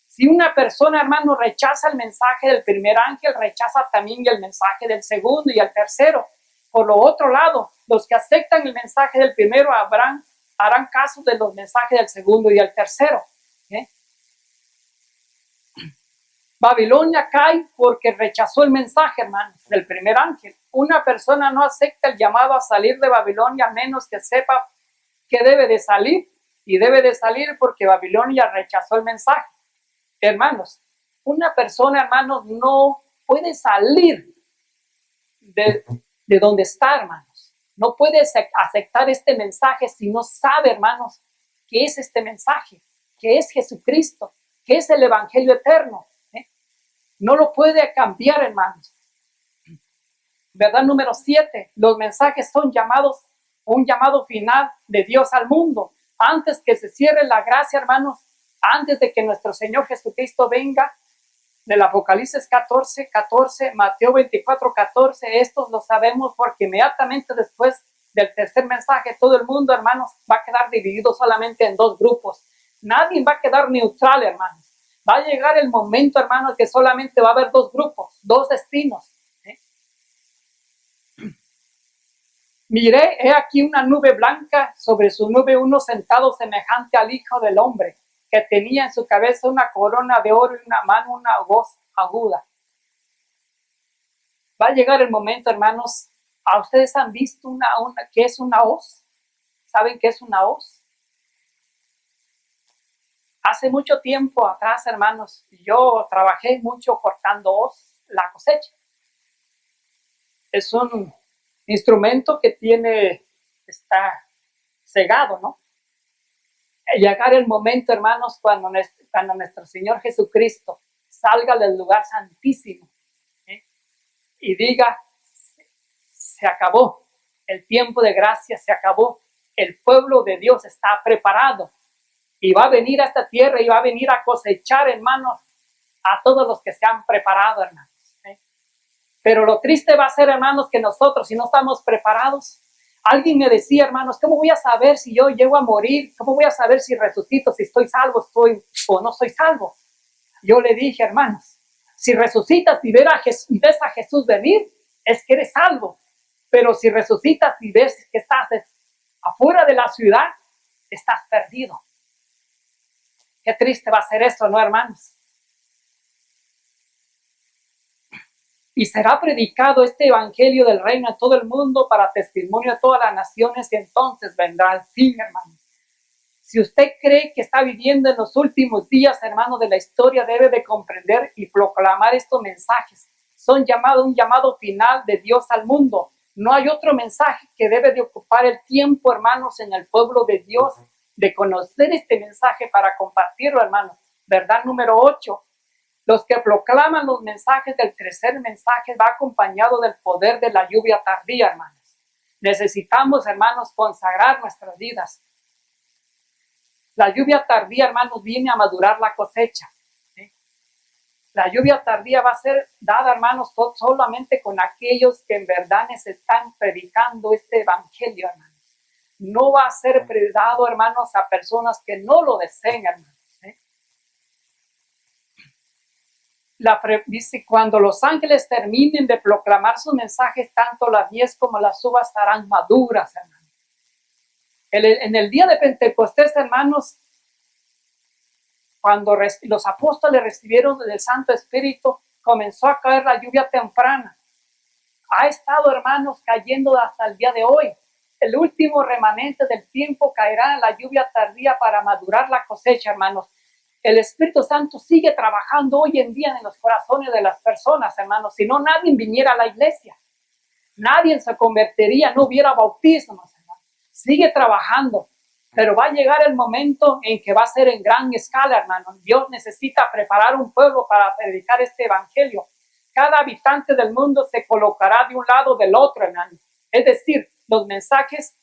Si una persona, hermano, rechaza el mensaje del primer ángel, rechaza también el mensaje del segundo y el tercero. Por lo otro lado, los que aceptan el mensaje del primero harán caso de los mensajes del segundo y el tercero. Babilonia cae porque rechazó el mensaje, hermanos, del primer ángel. Una persona no acepta el llamado a salir de Babilonia a menos que sepa que debe de salir. Y debe de salir porque Babilonia rechazó el mensaje. Hermanos, una persona, hermanos, no puede salir de donde está, hermanos. No puede aceptar este mensaje si no sabe, hermanos, qué es este mensaje, qué es Jesucristo, qué es el evangelio eterno. No lo puede cambiar, hermanos. Verdad número 7. Los mensajes son un llamado final de Dios al mundo. Antes que se cierre la gracia, hermanos, antes de que nuestro Señor Jesucristo venga, del Apocalipsis 14, Mateo 24:14, estos lo sabemos porque inmediatamente después del tercer mensaje, todo el mundo, hermanos, va a quedar dividido solamente en 2 grupos. Nadie va a quedar neutral, hermanos. Va a llegar el momento, hermanos, que solamente va a haber 2 grupos, 2 destinos. Miré, he aquí una nube blanca, sobre su nube uno sentado semejante al Hijo del Hombre, que tenía en su cabeza una corona de oro y una mano una voz aguda. Va a llegar el momento, hermanos. ¿A ustedes han visto qué es una hoz? ¿Saben qué es una hoz? Hace mucho tiempo atrás, hermanos, yo trabajé mucho cortando hoz, la cosecha. Es un instrumento que está cegado, ¿no? Llegar el momento, hermanos, cuando nuestro Señor Jesucristo salga del lugar santísimo y diga, se acabó, el tiempo de gracia se acabó, el pueblo de Dios está preparado y va a venir a esta tierra y va a venir a cosechar, hermanos, a todos los que se han preparado, hermanos. Pero lo triste va a ser, hermanos, que nosotros, si no estamos preparados, alguien me decía, hermanos, ¿cómo voy a saber si yo llego a morir? ¿Cómo voy a saber si resucito, si estoy salvo o no estoy salvo? Yo le dije, hermanos, si resucitas y ves a Jesús venir, es que eres salvo. Pero si resucitas y ves que estás afuera de la ciudad, estás perdido. Qué triste va a ser eso, ¿no, hermanos? Y será predicado este evangelio del reino a todo el mundo para testimonio a todas las naciones y entonces vendrá el fin, hermano. Si usted cree que está viviendo en los últimos días, hermano, de la historia, debe de comprender y proclamar estos mensajes. Son un llamado final de Dios al mundo. No hay otro mensaje que debe de ocupar el tiempo, hermanos, en el pueblo de Dios, de conocer este mensaje para compartirlo, hermanos. Verdad número 8. Los que proclaman los mensajes del tercer mensaje va acompañado del poder de la lluvia tardía, hermanos. Necesitamos, hermanos, consagrar nuestras vidas. La lluvia tardía, hermanos, viene a madurar la cosecha. ¿Sí? La lluvia tardía va a ser dada, hermanos, solamente con aquellos que en verdad están predicando este evangelio, hermanos. No va a ser predado, hermanos, a personas que no lo deseen, hermanos. Dice, cuando los ángeles terminen de proclamar sus mensajes, tanto la mies como las uvas estarán maduras, hermanos. En el día de Pentecostés, hermanos, cuando los apóstoles recibieron del Santo Espíritu, comenzó a caer la lluvia temprana. Ha estado, hermanos, cayendo hasta el día de hoy. El último remanente del tiempo caerá en la lluvia tardía para madurar la cosecha, hermanos. El Espíritu Santo sigue trabajando hoy en día en los corazones de las personas, hermanos. Si no, nadie viniera a la iglesia. Nadie se convertiría, no hubiera bautismos, hermanos. Sigue trabajando, pero va a llegar el momento en que va a ser en gran escala, hermanos. Dios necesita preparar un pueblo para predicar este evangelio. Cada habitante del mundo se colocará de un lado o del otro, hermanos. Es decir, los mensajes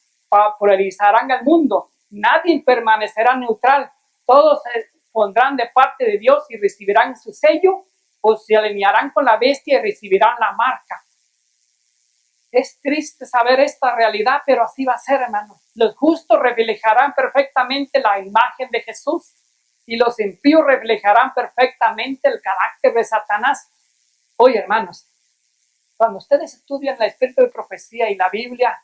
polarizarán al mundo. Nadie permanecerá neutral. Todos se pondrán de parte de Dios y recibirán su sello, o se alinearán con la bestia y recibirán la marca. Es triste saber esta realidad, pero así va a ser, hermanos. Los justos reflejarán perfectamente la imagen de Jesús y los impíos reflejarán perfectamente el carácter de Satanás. Oye, hermanos, cuando ustedes estudian el espíritu de profecía y la Biblia,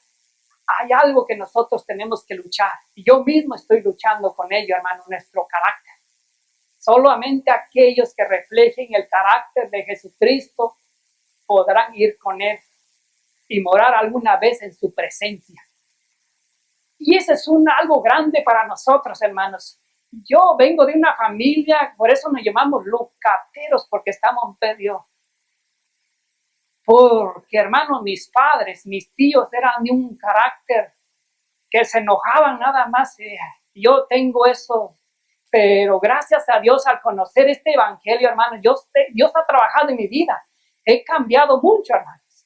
hay algo que nosotros tenemos que luchar. Y yo mismo estoy luchando con ello, hermano, nuestro carácter. Solamente aquellos que reflejen el carácter de Jesucristo podrán ir con Él y morar alguna vez en su presencia. Y eso es algo grande para nosotros, hermanos. Yo vengo de una familia, por eso nos llamamos locateros, porque estamos en medio. Porque, hermanos, mis padres, mis tíos eran de un carácter que se enojaban nada más. Yo tengo eso. Pero gracias a Dios, al conocer este evangelio, hermanos, Dios ha trabajado en mi vida. He cambiado mucho, hermanos.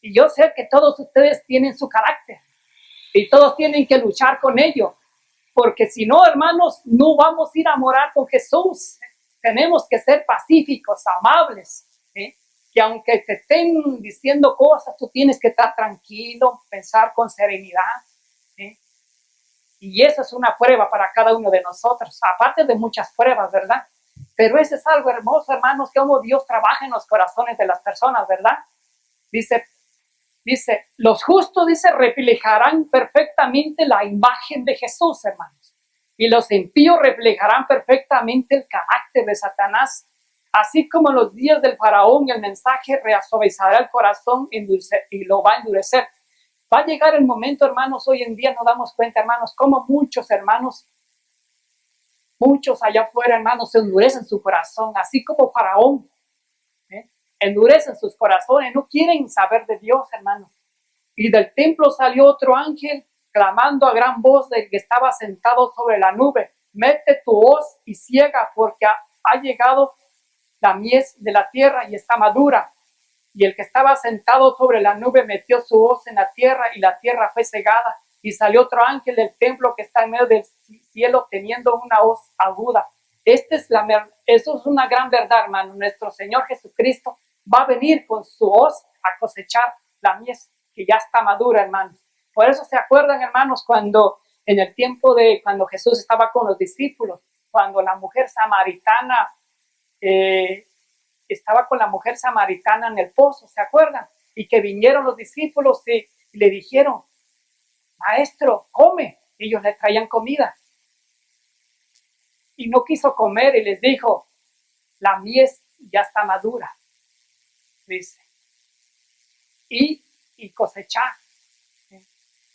Y yo sé que todos ustedes tienen su carácter. Y todos tienen que luchar con ello. Porque si no, hermanos, no vamos a ir a morar con Jesús. Tenemos que ser pacíficos, amables. Que aunque te estén diciendo cosas, tú tienes que estar tranquilo, pensar con serenidad. Y eso es una prueba para cada uno de nosotros, aparte de muchas pruebas, ¿verdad? Pero eso es algo hermoso, hermanos, que como Dios trabaja en los corazones de las personas, ¿verdad? Dice, los justos, reflejarán perfectamente la imagen de Jesús, hermanos. Y los impíos reflejarán perfectamente el carácter de Satanás. Así como en los días del faraón, el mensaje resuavizará el corazón y lo va a endurecer. Va a llegar el momento, hermanos, hoy en día nos damos cuenta, hermanos, como muchos hermanos, muchos allá afuera, hermanos, se endurecen su corazón, así como Faraón, endurecen sus corazones, no quieren saber de Dios, hermanos. Y del templo salió otro ángel, clamando a gran voz del que estaba sentado sobre la nube: mete tu hoz y ciega, porque ha llegado la mies de la tierra y está madura. Y el que estaba sentado sobre la nube metió su hoz en la tierra y la tierra fue cegada. Y salió otro ángel del templo que está en medio del cielo teniendo una hoz aguda. Eso es una gran verdad, hermano. Nuestro Señor Jesucristo va a venir con su hoz a cosechar la mies que ya está madura, hermanos. Por eso se acuerdan, hermanos, cuando en el tiempo de cuando Jesús estaba con los discípulos, cuando la mujer samaritana estaba con la mujer samaritana en el pozo, ¿se acuerdan? Y que vinieron los discípulos y le dijeron: maestro, come. Ellos le traían comida. Y no quiso comer y les dijo: la mies ya está madura, dice. Y cosechar.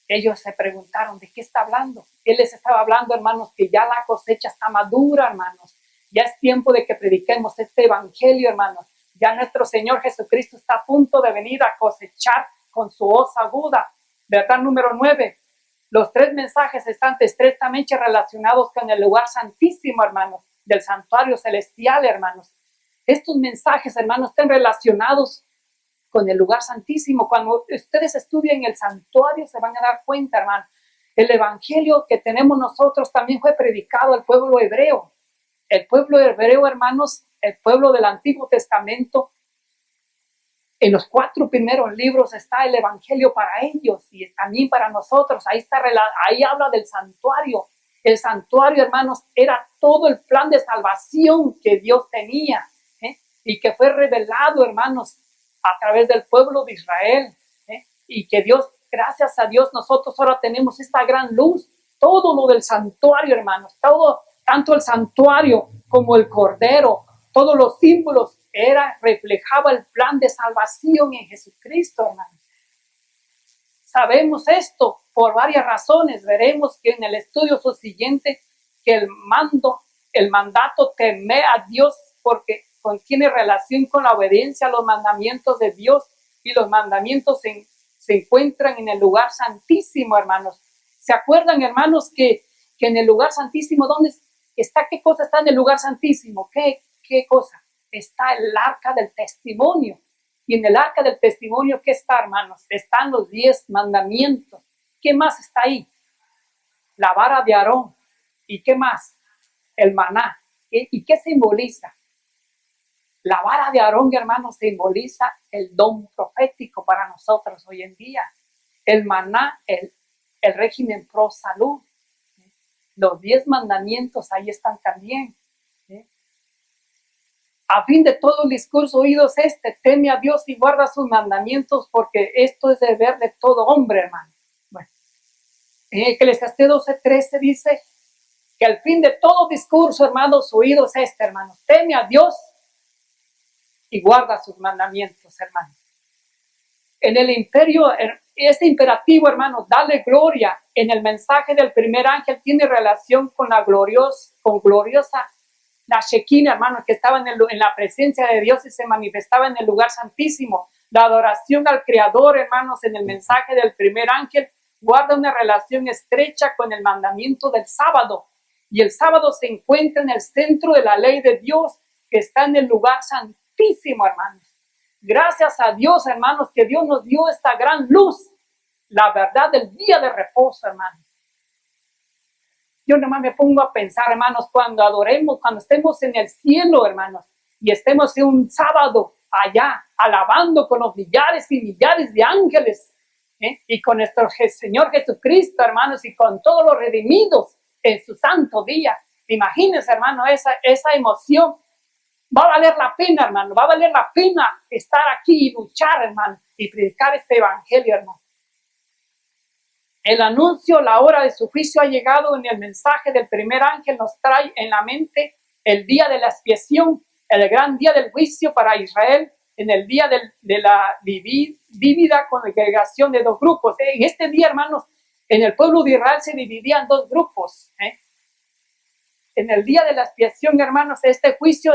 Ellos se preguntaron: ¿de qué está hablando? Él les estaba hablando, hermanos, que ya la cosecha está madura, hermanos. Ya es tiempo de que prediquemos este evangelio, hermanos. Ya nuestro Señor Jesucristo está a punto de venir a cosechar con su hoz aguda. Verdad número 9. Los 3 mensajes están estrechamente relacionados con el lugar santísimo, hermanos, del santuario celestial, hermanos. estos mensajes, hermanos, estén relacionados con el lugar santísimo. Cuando ustedes estudien el santuario se van a dar cuenta, hermano. El evangelio que tenemos nosotros también fue predicado al pueblo hebreo. El pueblo hebreo, hermanos, el pueblo del Antiguo Testamento, en los 4 primeros libros está el evangelio para ellos y también para nosotros. Ahí habla del santuario. El santuario, hermanos, era todo el plan de salvación que Dios tenía, y que fue revelado, hermanos, a través del pueblo de Israel, y que Dios, gracias a Dios, nosotros ahora tenemos esta gran luz. Todo lo del santuario, hermanos, todo, tanto el santuario como el cordero, todos los símbolos reflejaba el plan de salvación en Jesucristo, hermanos. Sabemos esto por varias razones. Veremos que en el estudio subsiguiente que el mandato teme a Dios porque contiene relación con la obediencia a los mandamientos de Dios, y los mandamientos se encuentran en el lugar santísimo, hermanos. ¿Se acuerdan, hermanos, que en el lugar santísimo, ¿dónde está? ¿Qué cosa está en el lugar santísimo? ¿Qué cosa? Está el arca del testimonio. Y en el arca del testimonio, ¿qué está, hermanos? Están los 10 mandamientos. ¿Qué más está ahí? La vara de Aarón. ¿Y qué más? El maná. ¿Y qué simboliza? La vara de Aarón, hermanos, simboliza el don profético para nosotros hoy en día. El maná, el régimen pro salud. Los 10 mandamientos ahí están también. A fin de todo el discurso oídos teme a Dios y guarda sus mandamientos, porque esto es deber de todo hombre, hermano. Bueno, en Eclesiastés 12:13 dice que al fin de todo discurso, hermanos, oídos hermanos, teme a Dios y guarda sus mandamientos, hermanos. En el imperio, este imperativo, hermanos, dale gloria, en el mensaje del primer ángel tiene relación con gloriosa la Shekinah, hermanos, que estaba en la presencia de Dios y se manifestaba en el lugar santísimo. La adoración al Creador, hermanos, en el mensaje del primer ángel guarda una relación estrecha con el mandamiento del sábado. Y el sábado se encuentra en el centro de la ley de Dios, que está en el lugar santísimo, hermanos. Gracias a Dios, hermanos, que Dios nos dio esta gran luz, la verdad del día de reposo, hermanos. Yo nomás me pongo a pensar, hermanos, cuando adoremos, cuando estemos en el cielo, hermanos, y estemos en un sábado allá, alabando con los millares y millares de ángeles, y con nuestro Señor Jesucristo, hermanos, y con todos los redimidos en su santo día. Imagínense, hermano, esa emoción. Va a valer la pena, hermano, va a valer la pena estar aquí y luchar, hermano, y predicar este evangelio, hermano. El anuncio, la hora de su juicio ha llegado. En el mensaje del primer ángel nos trae en la mente el día de la expiación, el gran día del juicio para Israel, en el día de la vívida congregación de 2 grupos. En este día, hermanos, en el pueblo de Israel se dividían 2 grupos. En el día de la expiación, hermanos, este juicio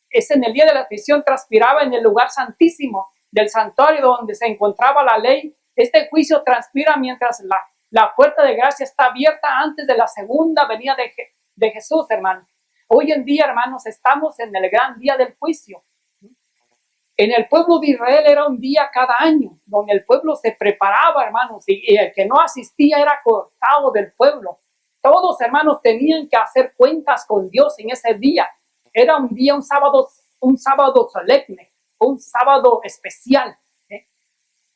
en el día de la expiación transpiraba en el lugar santísimo del santuario donde se encontraba la ley. Este juicio transpira mientras la puerta de gracia está abierta antes de la segunda venida de Jesús, hermanos. Hoy en día, hermanos, estamos en el gran día del juicio. En el pueblo de Israel era un día cada año, donde el pueblo se preparaba, hermanos, y el que no asistía era cortado del pueblo. Todos, hermanos, tenían que hacer cuentas con Dios en ese día. Era un día, un sábado solemne, un sábado especial.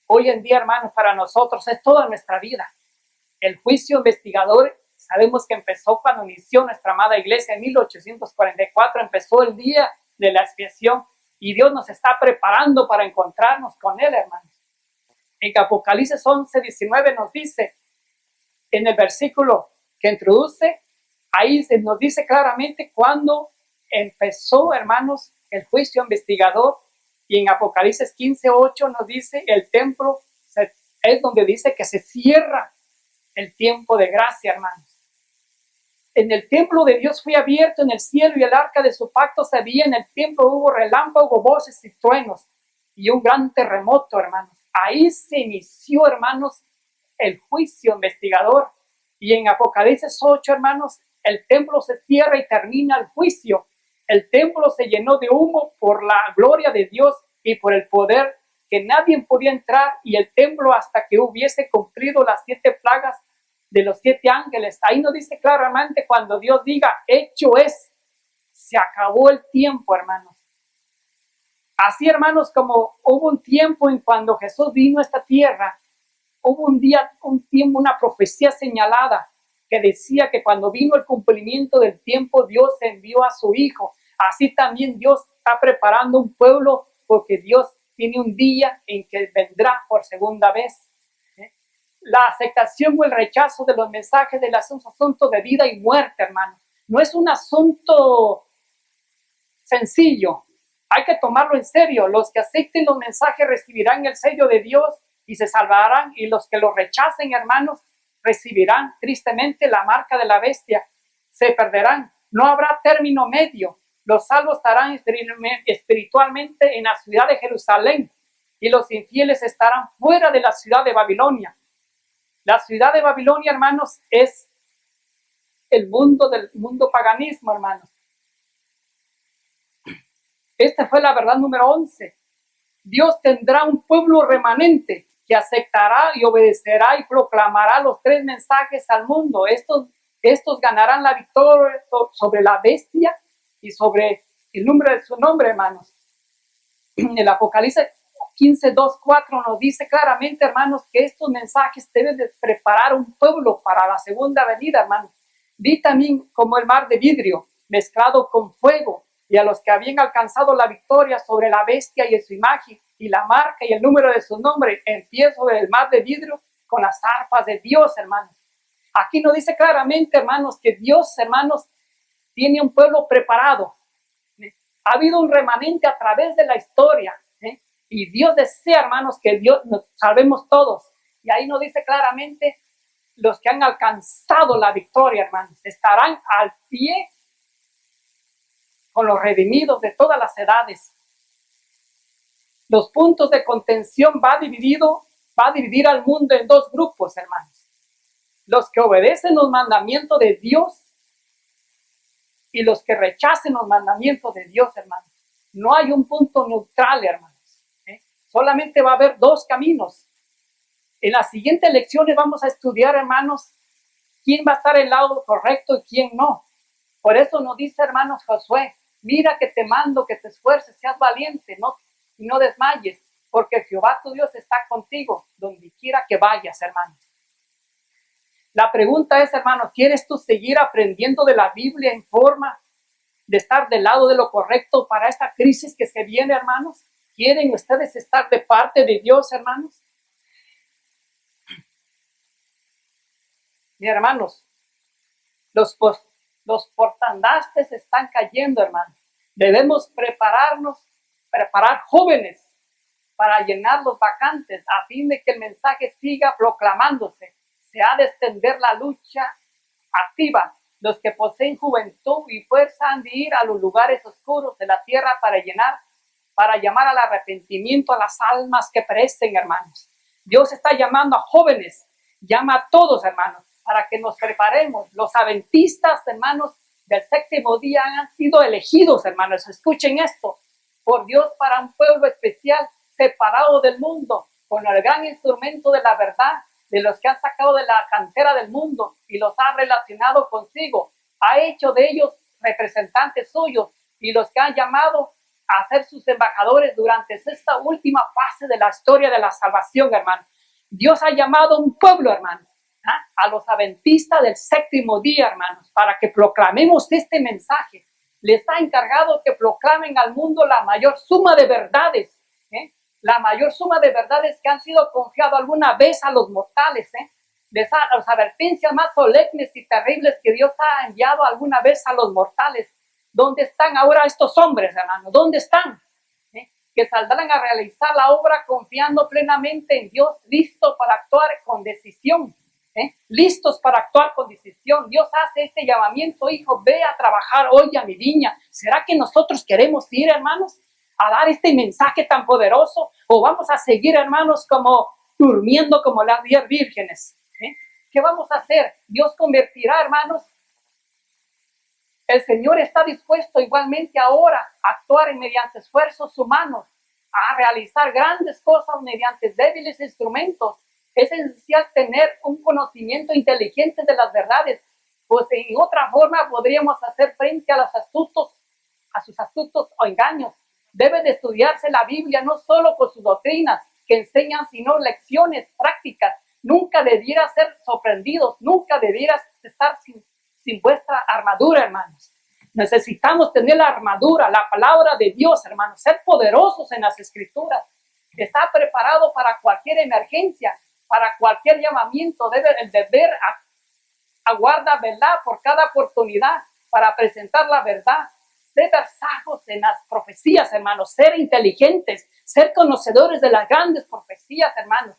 Hoy en día, hermanos, para nosotros es toda nuestra vida. El juicio investigador, sabemos que empezó cuando inició nuestra amada iglesia en 1844, empezó el día de la expiación y Dios nos está preparando para encontrarnos con Él, hermanos. En Apocalipsis 11:19 nos dice, en el versículo que introduce, ahí se nos dice claramente cuando empezó, hermanos, el juicio investigador. Y en Apocalipsis 15:8 nos dice, el templo es donde dice que se cierra el tiempo de gracia, hermanos. En el templo de Dios fue abierto en el cielo y el arca de su pacto se veía en el templo. Hubo relámpagos, voces y truenos y un gran terremoto, hermanos. Ahí se inició, hermanos, el juicio investigador. Y en Apocalipsis 8, hermanos, el templo se cierra y termina el juicio. El templo se llenó de humo por la gloria de Dios y por el poder que nadie podía entrar, y el templo hasta que hubiese cumplido las 7 plagas de los 7 ángeles. Ahí nos dice claramente cuando Dios diga, hecho es, se acabó el tiempo, hermanos. Así, hermanos, como hubo un tiempo en cuando Jesús vino a esta tierra, hubo un tiempo, una profecía señalada que decía que cuando vino el cumplimiento del tiempo, Dios envió a su Hijo. Así también Dios está preparando un pueblo, porque Dios tiene un día en que vendrá por segunda vez. La aceptación o el rechazo de los mensajes de es un asunto de vida y muerte, hermano. No es un asunto sencillo. Hay que tomarlo en serio. Los que acepten los mensajes recibirán el sello de Dios y se salvarán, y los que lo rechacen, hermanos, recibirán tristemente la marca de la bestia. Se perderán. No habrá término medio. Los salvos estarán espiritualmente en la ciudad de Jerusalén, y los infieles estarán fuera de la ciudad de Babilonia. La ciudad de Babilonia, hermanos, es el mundo del mundo paganismo, hermanos. Esta fue la verdad número 11. Dios tendrá un pueblo remanente que aceptará y obedecerá y proclamará los 3 mensajes al mundo. Estos ganarán la victoria sobre la bestia y sobre el nombre de su nombre, hermanos. El Apocalipsis 15, 2, 4 nos dice claramente, hermanos, que estos mensajes deben de preparar un pueblo para la segunda venida, hermanos. Vi también como el mar de vidrio mezclado con fuego, y a los que habían alcanzado la victoria sobre la bestia y en su imagen y la marca y el número de su nombre, en pie sobre el mar de vidrio con las arpas de Dios, hermanos. Aquí nos dice claramente, hermanos, que Dios, hermanos, tiene un pueblo preparado. Ha habido un remanente a través de la historia, y Dios desea, hermanos, que Dios nos salvemos todos. Y ahí nos dice claramente, los que han alcanzado la victoria, hermanos, estarán al pie con los redimidos de todas las edades. Los puntos de contención va a dividir al mundo en 2 grupos, hermanos. Los que obedecen los mandamientos de Dios y los que rechacen los mandamientos de Dios, hermanos. No hay un punto neutral, hermanos. Solamente va a haber 2 caminos. En las siguientes lecciones vamos a estudiar, hermanos, quién va a estar en el lado correcto y quién no. Por eso nos dice, hermanos, Josué, mira que te mando que te esfuerces, seas valiente, y no desmayes, porque Jehová tu Dios está contigo donde quiera que vayas, hermanos. La pregunta es, hermanos, ¿quieres tú seguir aprendiendo de la Biblia en forma de estar del lado de lo correcto para esta crisis que se viene, hermanos? ¿Quieren ustedes estar de parte de Dios, hermanos? Mis hermanos, los portandastes están cayendo, hermanos. Debemos preparar jóvenes para llenar los vacantes a fin de que el mensaje siga proclamándose. Se ha de extender la lucha activa. Los que poseen juventud y fuerza han de ir a los lugares oscuros de la tierra para llamar al arrepentimiento a las almas que perecen, hermanos. Dios está llamando a jóvenes, llama a todos, hermanos, para que nos preparemos. Los adventistas, hermanos, del 7º día han sido elegidos, hermanos. Escuchen esto, por Dios para un pueblo especial, separado del mundo, con el gran instrumento de la verdad, de los que han sacado de la cantera del mundo y los ha relacionado consigo. Ha hecho de ellos representantes suyos, y los que han llamado a ser sus embajadores durante esta última fase de la historia de la salvación, hermanos. Dios ha llamado a un pueblo, hermanos, a los adventistas del 7º día, hermanos, para que proclamemos este mensaje. Les ha encargado que proclamen al mundo la mayor suma de verdades, la mayor suma de verdades que han sido confiadas alguna vez a los mortales, las advertencias más solemnes y terribles que Dios ha enviado alguna vez a los mortales. ¿Dónde están ahora estos hombres, hermanos? ¿Dónde están? Que saldrán a realizar la obra confiando plenamente en Dios, listos para actuar con decisión. Listos para actuar con decisión. Dios hace este llamamiento: hijo, ve a trabajar hoy a mi viña. ¿Será que nosotros queremos ir, hermanos, a dar este mensaje tan poderoso? ¿O vamos a seguir, hermanos, como durmiendo como las 10 vírgenes? ¿Qué vamos a hacer? Dios convertirá, hermanos, El Señor está dispuesto igualmente ahora a actuar mediante esfuerzos humanos, a realizar grandes cosas mediante débiles instrumentos. Es esencial tener un conocimiento inteligente de las verdades, pues en otra forma podríamos hacer frente a sus astutos o engaños. Debe de estudiarse la Biblia no solo por sus doctrinas que enseñan, sino lecciones prácticas. Nunca debiera ser sorprendidos, nunca debiera estar sin vuestra armadura, hermanos. Necesitamos tener la armadura, la palabra de Dios, hermanos, ser poderosos en las Escrituras. Estar preparado para cualquier emergencia, para cualquier llamamiento. El deber aguarda velar por cada oportunidad para presentar la verdad. Ser versados en las profecías, hermanos, ser inteligentes, ser conocedores de las grandes profecías, hermanos.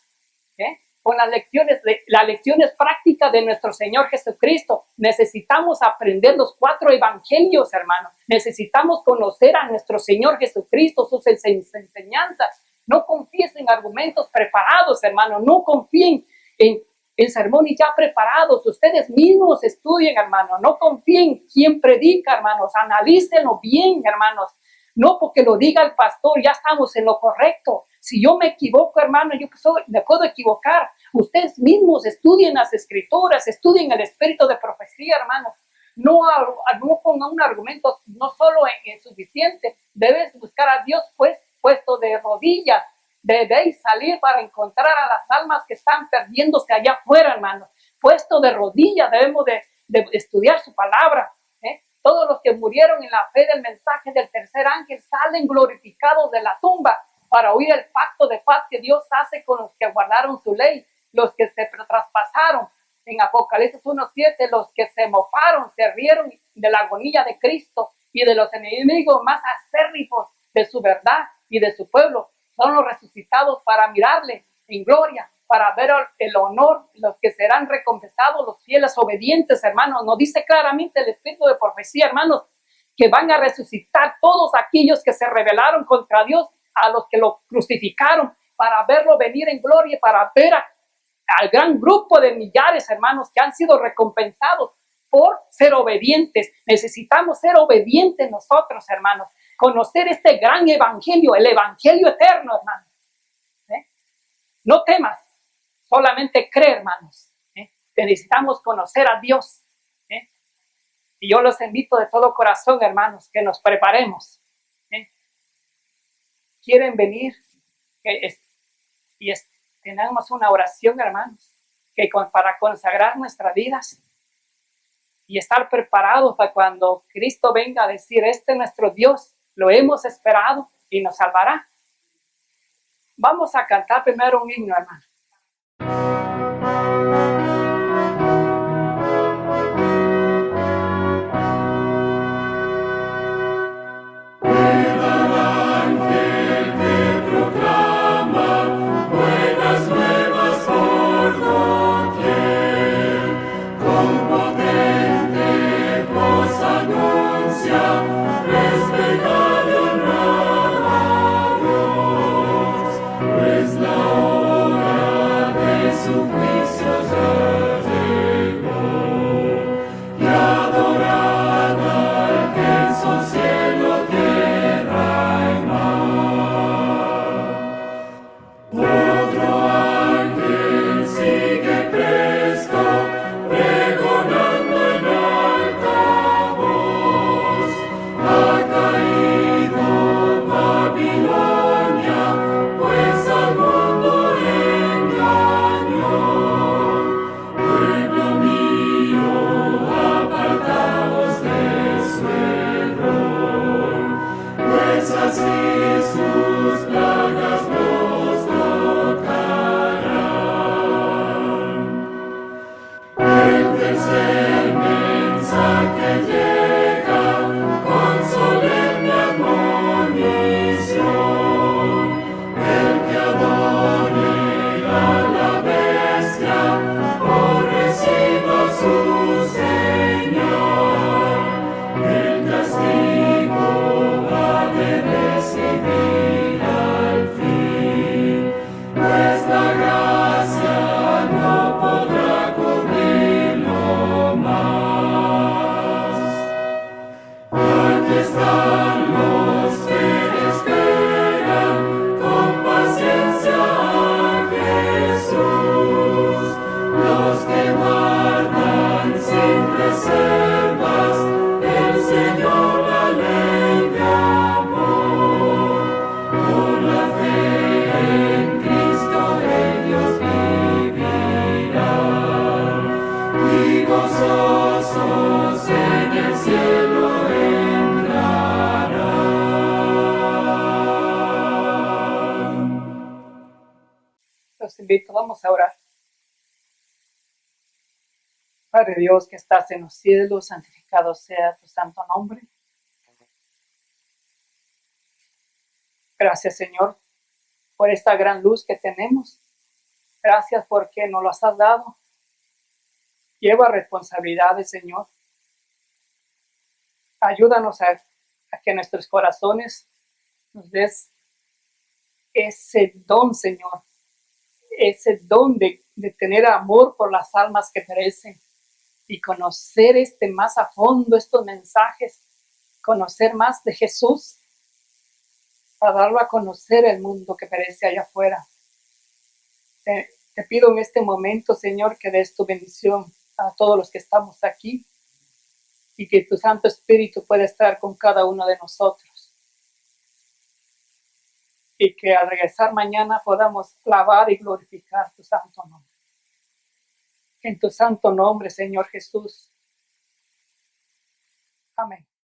Con las lecciones prácticas de nuestro Señor Jesucristo. Necesitamos aprender los 4 evangelios, hermanos. Necesitamos conocer a nuestro Señor Jesucristo, sus enseñanzas. No confíes en argumentos preparados, hermanos. No confíen en sermones ya preparados. Ustedes mismos estudien, hermanos. No confíen en quien predica, hermanos. Analícenlo bien, hermanos. No porque lo diga el pastor, ya estamos en lo correcto. Si yo me equivoco, hermano, me puedo equivocar. Ustedes mismos estudien las Escrituras, estudien el espíritu de profecía, hermano. No pongan un argumento no solo es suficiente. Debes buscar a Dios puesto de rodillas. Debéis salir para encontrar a las almas que están perdiéndose allá afuera, hermano. Puesto de rodillas, debemos de estudiar su palabra. Todos los que murieron en la fe del mensaje del tercer ángel salen glorificados de la tumba para oír el pacto de paz que Dios hace con los que guardaron su ley, los que se traspasaron. En Apocalipsis 1:7, los que se mofaron, se rieron de la agonía de Cristo y de los enemigos más acérrimos de su verdad y de su pueblo. Son los resucitados para mirarle en gloria, para ver el honor, los que serán recompensados, los fieles obedientes, hermanos. Nos dice claramente el espíritu de profecía, hermanos, que van a resucitar todos aquellos que se rebelaron contra Dios, a los que lo crucificaron, para verlo venir en gloria, para ver al gran grupo de millares, hermanos, que han sido recompensados por ser obedientes. Necesitamos ser obedientes nosotros, hermanos. Conocer este gran evangelio, el evangelio eterno, hermanos. No temas, solamente cree, hermanos. Necesitamos conocer a Dios. Y yo los invito de todo corazón, hermanos, que nos preparemos. Quieren venir y tenemos una oración, hermanos, para consagrar nuestras vidas y estar preparados para cuando Cristo venga a decir, este es nuestro Dios, lo hemos esperado y nos salvará. Vamos a cantar primero un himno, hermano. Gracia no podrá cubrirlo más. invito, vamos a orar. Padre Dios que estás en los cielos, santificado sea tu santo nombre. Gracias, Señor, por esta gran luz que tenemos. Gracias porque nos las has dado. Lleva responsabilidades, Señor. Ayúdanos a que nuestros corazones nos des ese don, Señor. Ese don de tener amor por las almas que perecen y conocer más a fondo estos mensajes, conocer más de Jesús, para darlo a conocer el mundo que perece allá afuera. Te pido en este momento, Señor, que des tu bendición a todos los que estamos aquí y que tu Santo Espíritu pueda estar con cada uno de nosotros. Y que al regresar mañana podamos alabar y glorificar tu santo nombre. En tu santo nombre, Señor Jesús. Amén.